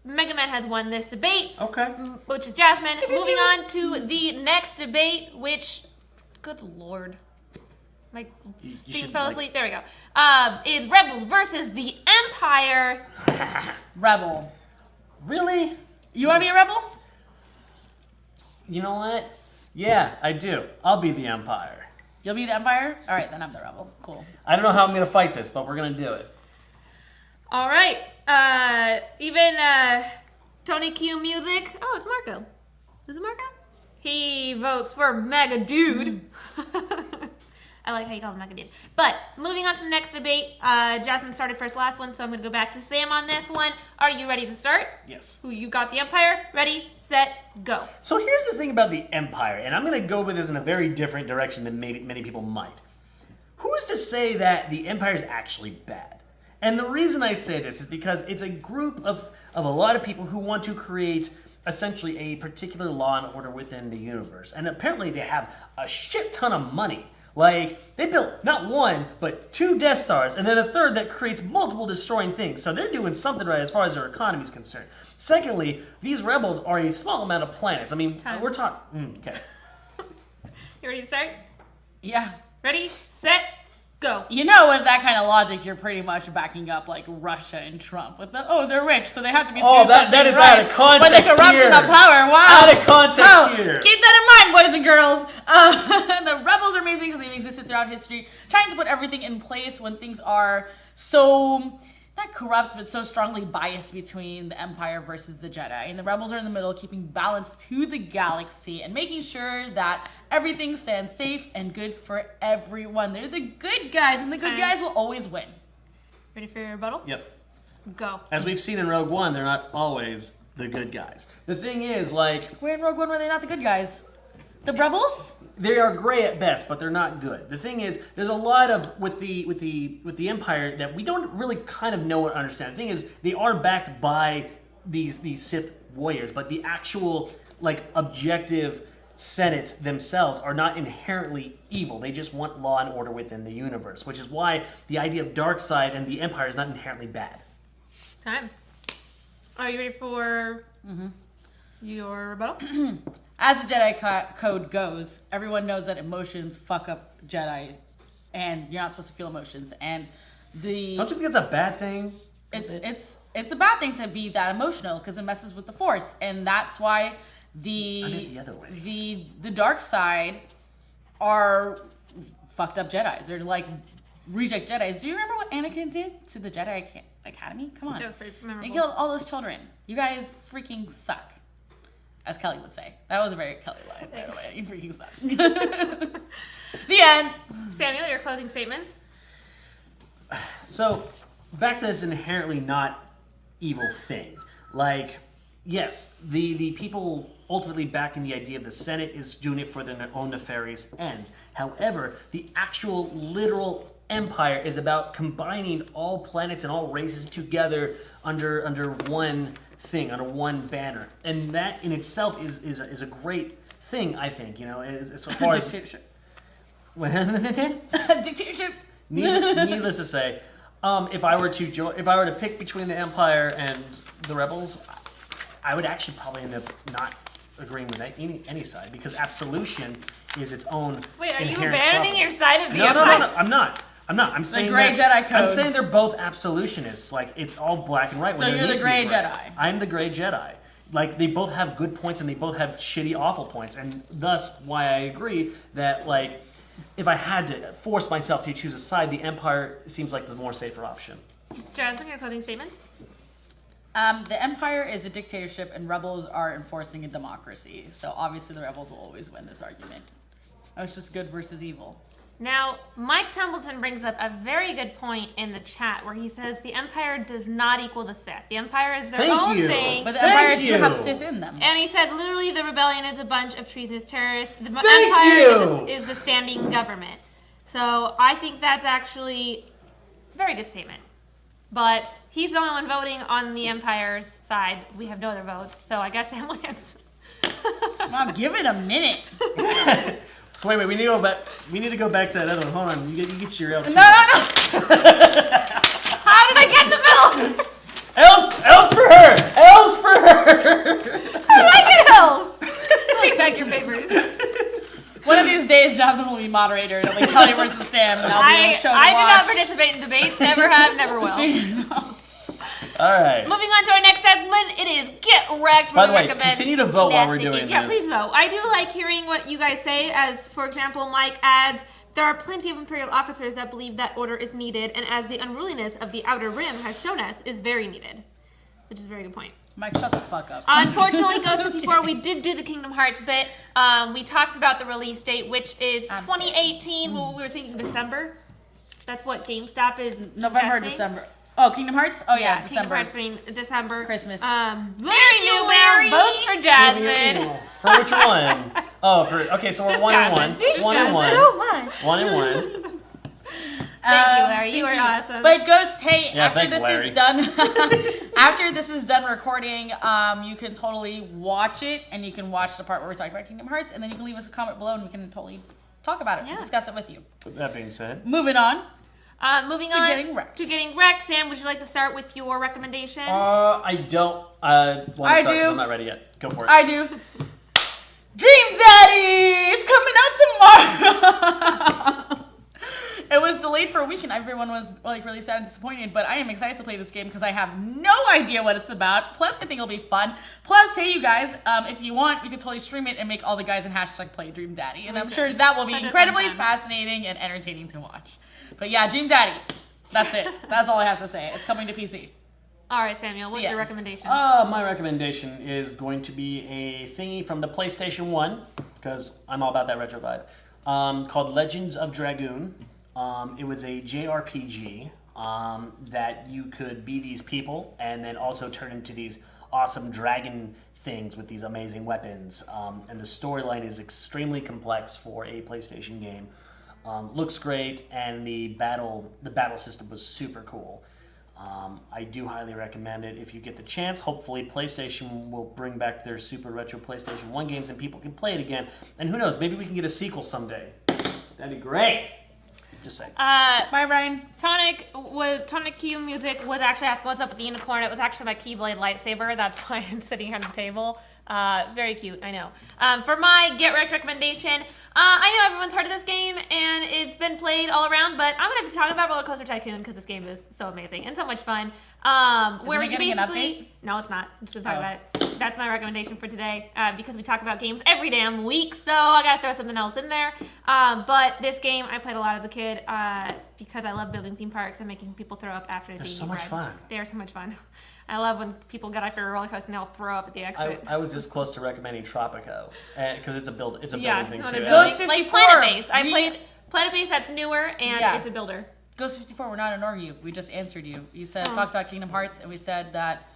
Mega Man has won this debate. Okay. Which is Jasmine. Moving on to the next debate, which, good lord, my thing fell asleep. There we go. Is Rebels versus the Empire. Rebel. Really? You want to be a rebel? You know what? Yeah, I do. I'll be the Empire. You'll be the Empire? All right, then I'm the rebel. Cool. I don't know how I'm going to fight this, but we're going to do it. All right. Even Tony Q Music. Oh, it's Marco. Is it Marco? He votes for Mega Dude. I like how you call him Mega Dude. But moving on to the next debate. Jasmine started first last one, so I'm going to go back to Sam on this one. Are you ready to start? Yes. Who you got the Empire? Ready, set, go. So here's the thing about the Empire, and I'm going to go with this in a very different direction than many people might. Who's to say that the Empire is actually bad? And the reason I say this is because it's a group of a lot of people who want to create essentially a particular law and order within the universe. And apparently they have a shit ton of money. Like, they built not one, but 2 Death Stars, and then a third that creates multiple destroying things. So they're doing something right as far as their economy is concerned. Secondly, these rebels are a small amount of planets. I mean, we're talking... Okay. You ready to start? Yeah. Ready, set, go. You know, with that kind of logic, you're pretty much backing up like Russia and Trump with they're rich, so they have to be. Oh, that is out of context here. But the corruption of power, wow. Out of context here. Keep that in mind, boys and girls. The rebels are amazing because they've existed throughout history, trying to put everything in place when things are so not corrupt, but so strongly biased between the Empire versus the Jedi. And the rebels are in the middle, keeping balance to the galaxy and making sure that everything stands safe and good for everyone. They're the good guys, and the good guys will always win. Ready for your rebuttal? Yep. Go. As we've seen in Rogue One, they're not always the good guys. The thing is, like... Where in Rogue One were they not the good guys? The rebels? They are gray at best, but they're not good. The thing is, there's a lot of with the Empire that we don't really kind of know or understand. The thing is, they are backed by these Sith warriors, but the actual like objective Senate themselves are not inherently evil. They just want law and order within the universe, which is why the idea of dark side and the Empire is not inherently bad. Time. Are you ready for your rebuttal? as the Jedi code goes, everyone knows that emotions fuck up Jedi, and you're not supposed to feel emotions. And Don't you think it's a bad thing? It's a bad thing to be that emotional because it messes with the Force, and that's why the other way. The dark side are fucked up Jedis. They're like reject Jedis. Do you remember what Anakin did to the Jedi Academy? Come on, That was pretty memorable. he killed all those children. You guys freaking suck, as Kelly would say. That was a very Kelly line, by the way. You freaking suck. The end. Samuel, your closing statements. So, back to this inherently not evil thing. Like, yes, the people ultimately backing the idea of the Senate is doing it for their own nefarious ends. However, the actual literal empire is about combining all planets and all races together under one thing, under one banner. And that in itself is a great thing, I think, as far as... Dictatorship. Dictatorship. Dictatorship. Needless to say, if I were to pick between the Empire and the Rebels, I would actually probably end up not agreeing with any side because absolution is its own. Wait, are you inherent abandoning problem. your side of the No, Empire? no, I'm not. I'm saying gray Jedi code. I'm saying they're both absolutionists. Like it's all black and white. So when there you're the needs to be gray gray. Jedi. I'm the gray Jedi. Like they both have good points and they both have shitty, awful points, and thus why I agree that like if I had to force myself to choose a side, the Empire seems like the more safer option. Jasmin, your closing statements. The Empire is a dictatorship, and Rebels are enforcing a democracy. So obviously, the Rebels will always win this argument. Oh, it's just good versus evil. Now, Mike Templeton brings up a very good point in the chat where he says the Empire does not equal the Sith. The Empire is their Thank own you. thing. But the Thank Empire you. do have Sith in them. And he said literally the rebellion is a bunch of treasonous terrorists. The Thank Empire you. is the standing government. So I think that's actually a very good statement. But he's the only one voting on the Empire's side. We have no other votes, so I guess Sam wins. Now give it a minute. So wait, we need to go back. We need to go back to that other one. Hold on, you get your L2. No. How did I get in the middle? L's for her. L's for her. How did I get L's? Take back your papers. One of these days, Jasmin will be moderator. It'll be Kelly versus Sam, and I'll be on the show to I did not watch. participate in debates. Never have, never will. All right. Moving on to our next segment, it is Get Wrecked. By where the we way, recommend continue to vote while we're nasty doing games. Yeah, this. please vote. I do like hearing what you guys say. As for example, Mike adds, there are plenty of Imperial officers that believe that order is needed, and as the unruliness of the Outer Rim has shown us, is very needed. Which is a very good point. Mike, shut the fuck up. Unfortunately, Ghost 64, we did do the Kingdom Hearts bit. We talked about the release date, which is 2018. Well, we were thinking December. That's what GameStop is November, suggesting. December. Oh, Kingdom Hearts? Oh, yeah, Kingdom December. Hearts, I mean, December. Christmas. Larry Newell votes for Jasmine. For which one? Oh, okay, so we're Just 1 and 1. Jasmine. Just 1 and 1. So much. 1 and 1. Thank you, Larry. You Thank are awesome. But Ghost, hey, Yeah, after thanks, this Larry. is done, after this is done recording, you can totally watch it, and you can watch the part where we talk about Kingdom Hearts, and then you can leave us a comment below, and we can totally talk about it and Yeah. discuss it with you. That being said, Moving on. Moving To on Getting Wrecked. to Getting Wrecked. Sam, would you like to start with your recommendation? I don't want to I start do. because I'm not ready yet. Go for it. I do. Dream Daddy! It's coming out tomorrow! It was delayed for a week and everyone was like really sad and disappointed, but I am excited to play this game because I have no idea what it's about. Plus, I think it'll be fun. Plus, hey, you guys, if you want, you can totally stream it and make all the guys in hashtag play Dream Daddy. And I'm sure that will be That does incredibly sound fun. fascinating and entertaining to watch. But yeah, Dream Daddy. That's it. That's all I have to say. It's coming to PC. All right, Samuel, what's Yeah. your recommendation? My recommendation is going to be a thingy from the PlayStation 1, because I'm all about that retro vibe, called Legends of Dragoon. It was a JRPG that you could be these people and then also turn into these awesome dragon things with these amazing weapons. And the storyline is extremely complex for a PlayStation game. Looks great, and the battle system was super cool. I do highly recommend it if you get the chance. Hopefully PlayStation will bring back their super retro PlayStation 1 games and people can play it again. And who knows, maybe we can get a sequel someday. That'd be great. Just saying. Bye, Brian. Tonic Q Music was actually asking what's up with the unicorn. It was actually my Keyblade lightsaber. That's why I'm sitting here on the table. Very cute, I know. For my Get Wrecked recommendation, I know everyone's heard of this game and it's been played all around, but I'm going to be talking about Roller Coaster Tycoon because this game is so amazing and so much fun. Where it getting an update? No, it's not. I'm just going to talk about it. That's my recommendation for today because we talk about games every damn week, so I got to throw something else in there. But this game I played a lot as a kid because I love building theme parks and making people throw up after They're being so much fun. They are so much fun. I love when people get off your roller coaster and they'll throw up at the exit. I was this close to recommending Tropico because it's a building thing too. Ghost 54. Like Planet Base. I played Planet Base. That's newer and it's a builder. Ghost 54. We're not ignoring you. We just answered you. You said talked about Kingdom Hearts, and we said that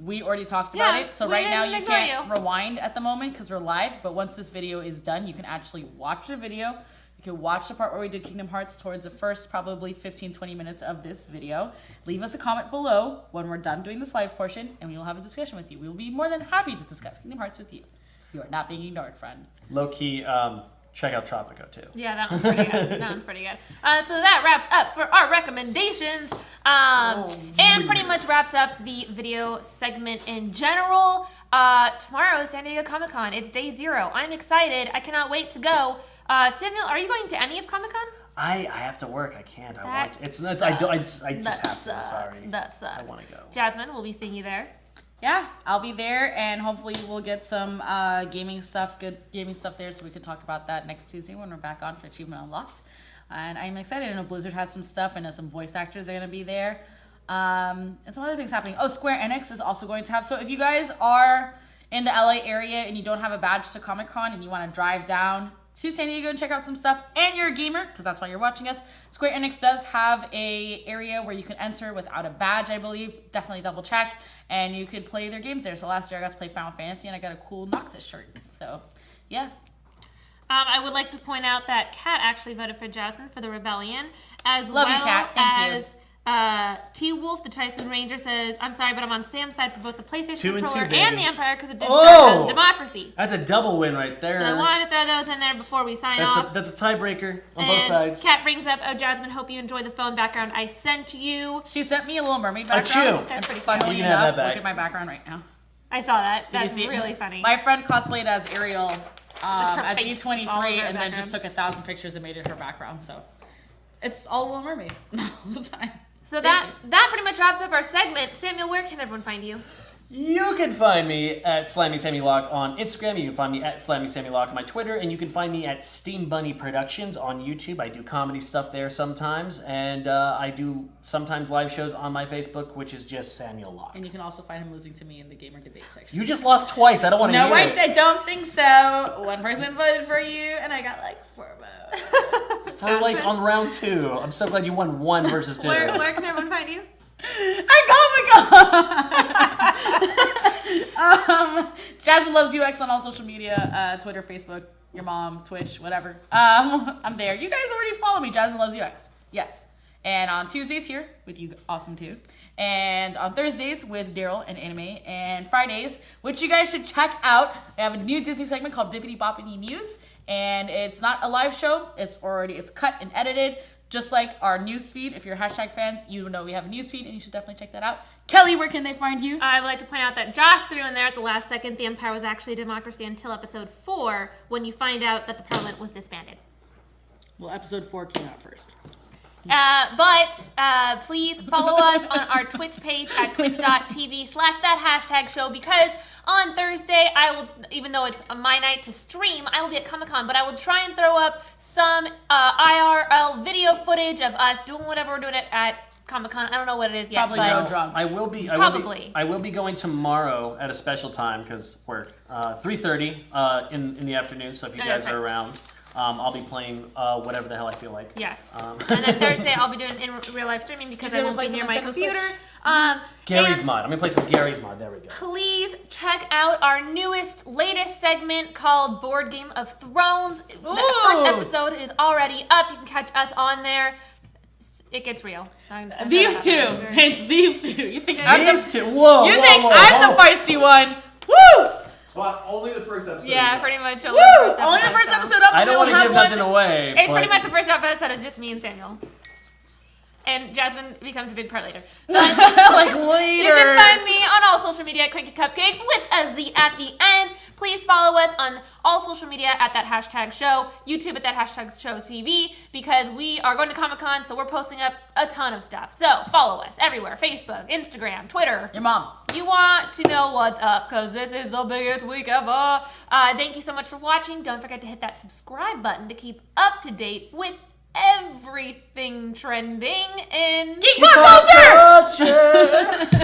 we already talked about it. So right now you can't rewind at the moment because we're live. But once this video is done, you can actually watch the video. You can watch the part where we did Kingdom Hearts towards the first probably 15-20 minutes of this video. Leave us a comment below when we're done doing this live portion, and we will have a discussion with you. We will be more than happy to discuss Kingdom Hearts with you. You are not being ignored, friend. Low key, check out Tropico too. Yeah, that one's pretty good. That one's pretty good. So that wraps up for our recommendations, and pretty much wraps up the video segment in general. Tomorrow is San Diego Comic-Con. It's day 0. I'm excited. I cannot wait to go. Samuel, are you going to any of Comic-Con? I have to work. I can't. I want. I just have to. I'm sorry. That sucks. I want to go. Jasmine, we'll be seeing you there. Yeah, I'll be there, and hopefully we'll get some good gaming stuff there, so we can talk about that next Tuesday when we're back on for Achievement Unlocked. And I'm excited. I know Blizzard has some stuff. I know some voice actors are going to be there. And some other things happening. Oh, Square Enix is also going to have. So if you guys are in the LA area and you don't have a badge to Comic-Con and you want to drive down to San Diego and check out some stuff, and you're a gamer, because that's why you're watching us, Square Enix does have a area where you can enter without a badge, I believe. Definitely double check, and you could play their games there. So last year I got to play Final Fantasy, and I got a cool Noctis shirt. So, yeah. I would like to point out that Kat actually voted for Jasmine for the Rebellion, as Love well you, Kat. Thank as you. T-Wolf, the Typhoon Ranger, says, I'm sorry, but I'm on Sam's side for both the PlayStation 2 and 2, controller baby. and the Empire because it did start as democracy. That's a double win right there. So I wanted to throw those in there before we sign off. That's a tiebreaker on both And sides. Kat brings up, oh, Jasmine, hope you enjoy the phone background I sent you. She sent me a Little Mermaid background. Achoo. That's pretty Funnily You can have enough, that back. look at my background right now. I saw that. Did you That's see it? really funny. My friend cosplayed as Ariel at face all over D23 her and then background. just took 1,000 pictures and made it her background. So it's all Little Mermaid all the time. So that pretty much wraps up our segment. Samuel, where can everyone find you? You can find me at SlammySammyLock on Instagram. You can find me at SlammySammyLock on my Twitter. And you can find me at Steam Bunny Productions on YouTube. I do comedy stuff there sometimes. And I do sometimes live shows on my Facebook, which is just Samuel Locke. And you can also find him losing to me in the gamer debate section. You just lost twice. I don't want to hear it. I don't think so. One person voted for you, and I got like 4 votes. For like on round 2. I'm so glad you won 1 versus 2. Where can everyone find you? Jasmine Loves UX on all social media, Twitter, Facebook, your mom, Twitch, whatever. I'm there. You guys already follow me, Jasmine Loves UX. Yes. And on Tuesdays here with you, awesome too. And on Thursdays with Daryl and Anime. And Fridays, which you guys should check out. We have a new Disney segment called Bippity Boppity News. And it's not a live show. It's cut and edited. Just like our news feed. If you're hashtag fans, you know we have a news feed, and you should definitely check that out. Kelly, where can they find you? I would like to point out that Josh threw in there at the last second, the Empire was actually a democracy until episode 4, when you find out that the Parliament was disbanded. Well, episode 4 came out first. But please follow us on our Twitch page at twitch.tv/that#show, because on Thursday, I will, even though it's my night to stream, I will be at Comic-Con, but I will try and throw up some IRL video footage of us doing whatever we're doing at Comic-Con. I don't know what it is yet. Probably Joe drunk. I will be going tomorrow at a special time because work. 3:30 in the afternoon. So if you guys are around, I'll be playing whatever the hell I feel like. Yes. And then Thursday I'll be doing in real life streaming because I won't be near my computer. Gary's Mod. I'm gonna play some Gary's Mod. There we go. Please check out our latest segment called Board Game of Thrones. Ooh. The first episode is already up. You can catch us on there. It gets real. These two. It's these two. You think I'm the feisty one? Woo! Well, only the first episode. Yeah, is pretty up. much. Woo! Only the first so. episode up. I don't want to give nothing away. It's but- pretty much the first episode is just me and Samuel. And Jasmine becomes a big part later. Like You later. can find me on all social media at Cranky Cupcakes with a Z at the end. Please follow us on all social media at that hashtag show, YouTube at that hashtag show TV, because we are going to Comic-Con, so we're posting up a ton of stuff. So follow us everywhere, Facebook, Instagram, Twitter. Your mom. You want to know what's up, because this is the biggest week ever. Thank you so much for watching. Don't forget to hit that subscribe button to keep up to date with everything trending in Geek pop culture! Culture!